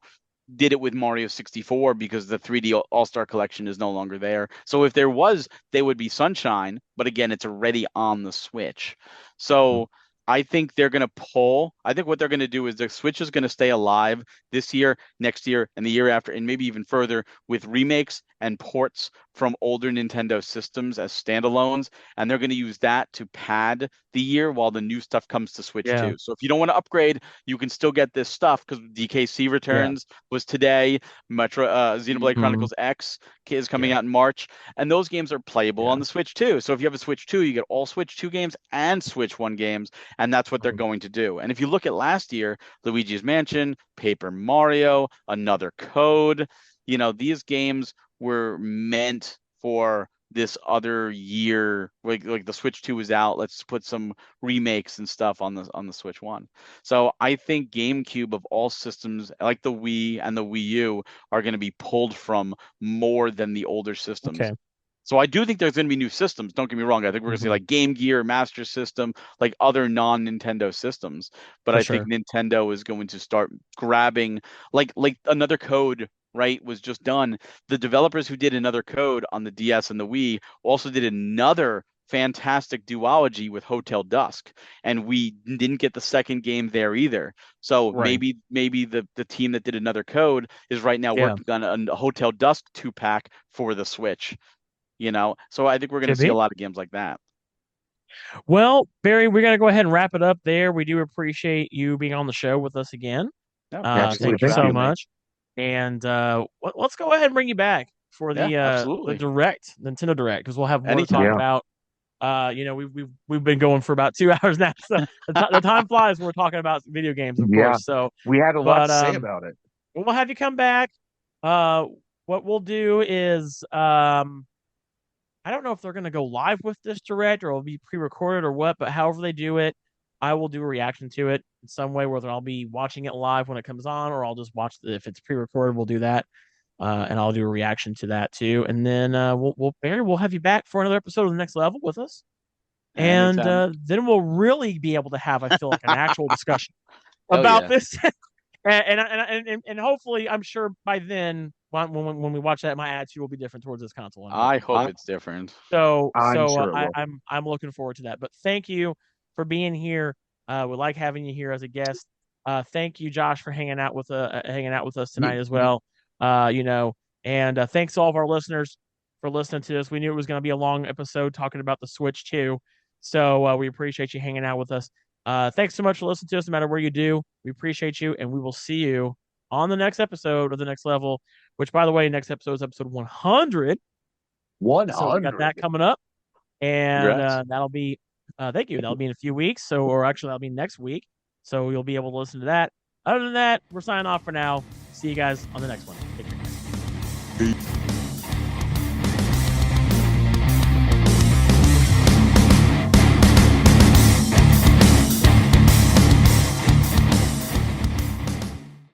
did it with Mario 64 because the 3D All-Star Collection is no longer there. So if there was, they would be Sunshine, but again, it's already on the Switch. So I think they're going to pull. I think what they're going to do is the Switch is going to stay alive this year, next year, and the year after, and maybe even further with remakes and ports from older Nintendo systems as standalones. And they're going to use that to pad the year while the new stuff comes to Switch Yeah. too. So if you don't want to upgrade, you can still get this stuff because DKC Returns was today. Xenoblade Mhm. Chronicles X is coming out in March, and those games are playable on the Switch too. So if you have a Switch 2, you get all Switch 2 games and Switch 1 games, and that's what they're going to do. And if you look at last year, Luigi's Mansion, Paper Mario, Another Code, these games were meant for this other year. Like the Switch 2 is out, let's put some remakes and stuff on the Switch 1. So I think GameCube of all systems, like the Wii and the Wii U, are going to be pulled from more than the older systems. Okay. So I do think there's going to be new systems. Don't get me wrong. I think we're going to see like Game Gear, Master System, like other non-Nintendo systems. But For I think Nintendo is going to start grabbing like Another Code, right, was just done. The developers who did Another Code on the DS and the Wii also did another fantastic duology with Hotel Dusk, and we didn't get the second game there either. So maybe the team that did Another Code is right now working on a Hotel Dusk 2-pack for the Switch. So I think we're going to see a lot of games like that. Well, Barry, we're going to go ahead and wrap it up there. We do appreciate you being on the show with us again. Thank you so much. And let's go ahead and bring you back for the Nintendo Direct, because we'll have more to talk about. We've been going for about 2 hours now, so the time flies when we're talking about video games, of course. So we had a lot to say about it. We'll have you come back. What we'll do is I don't know if they're going to go live with this Direct or it'll be pre-recorded or what, but however they do it, I will do a reaction to it in some way, whether I'll be watching it live when it comes on, or I'll just watch it. If it's pre-recorded, we'll do that. And I'll do a reaction to that too. And then Barry, we'll have you back for another episode of The Next Level with us. And then we'll really be able to have, I feel like, an actual discussion about this. and hopefully, I'm sure by then, when we watch that, my attitude will be different towards this console. I hope it's different. So I'm looking forward to that. But thank you for being here. We like having you here as a guest. Thank you, Josh, for hanging out with us tonight as well. And thanks to all of our listeners for listening to this. We knew it was going to be a long episode talking about the Switch 2. So we appreciate you hanging out with us. Thanks so much for listening to us, no matter where you do. We appreciate you, and we will see you on the next episode of The Next Level, which, by the way, next episode is episode 100. 100. So we got that coming up. And that'll be, thank you. That'll be in a few weeks. That'll be next week. So you'll be able to listen to that. Other than that, we're signing off for now. See you guys on the next one. Take care. Peace.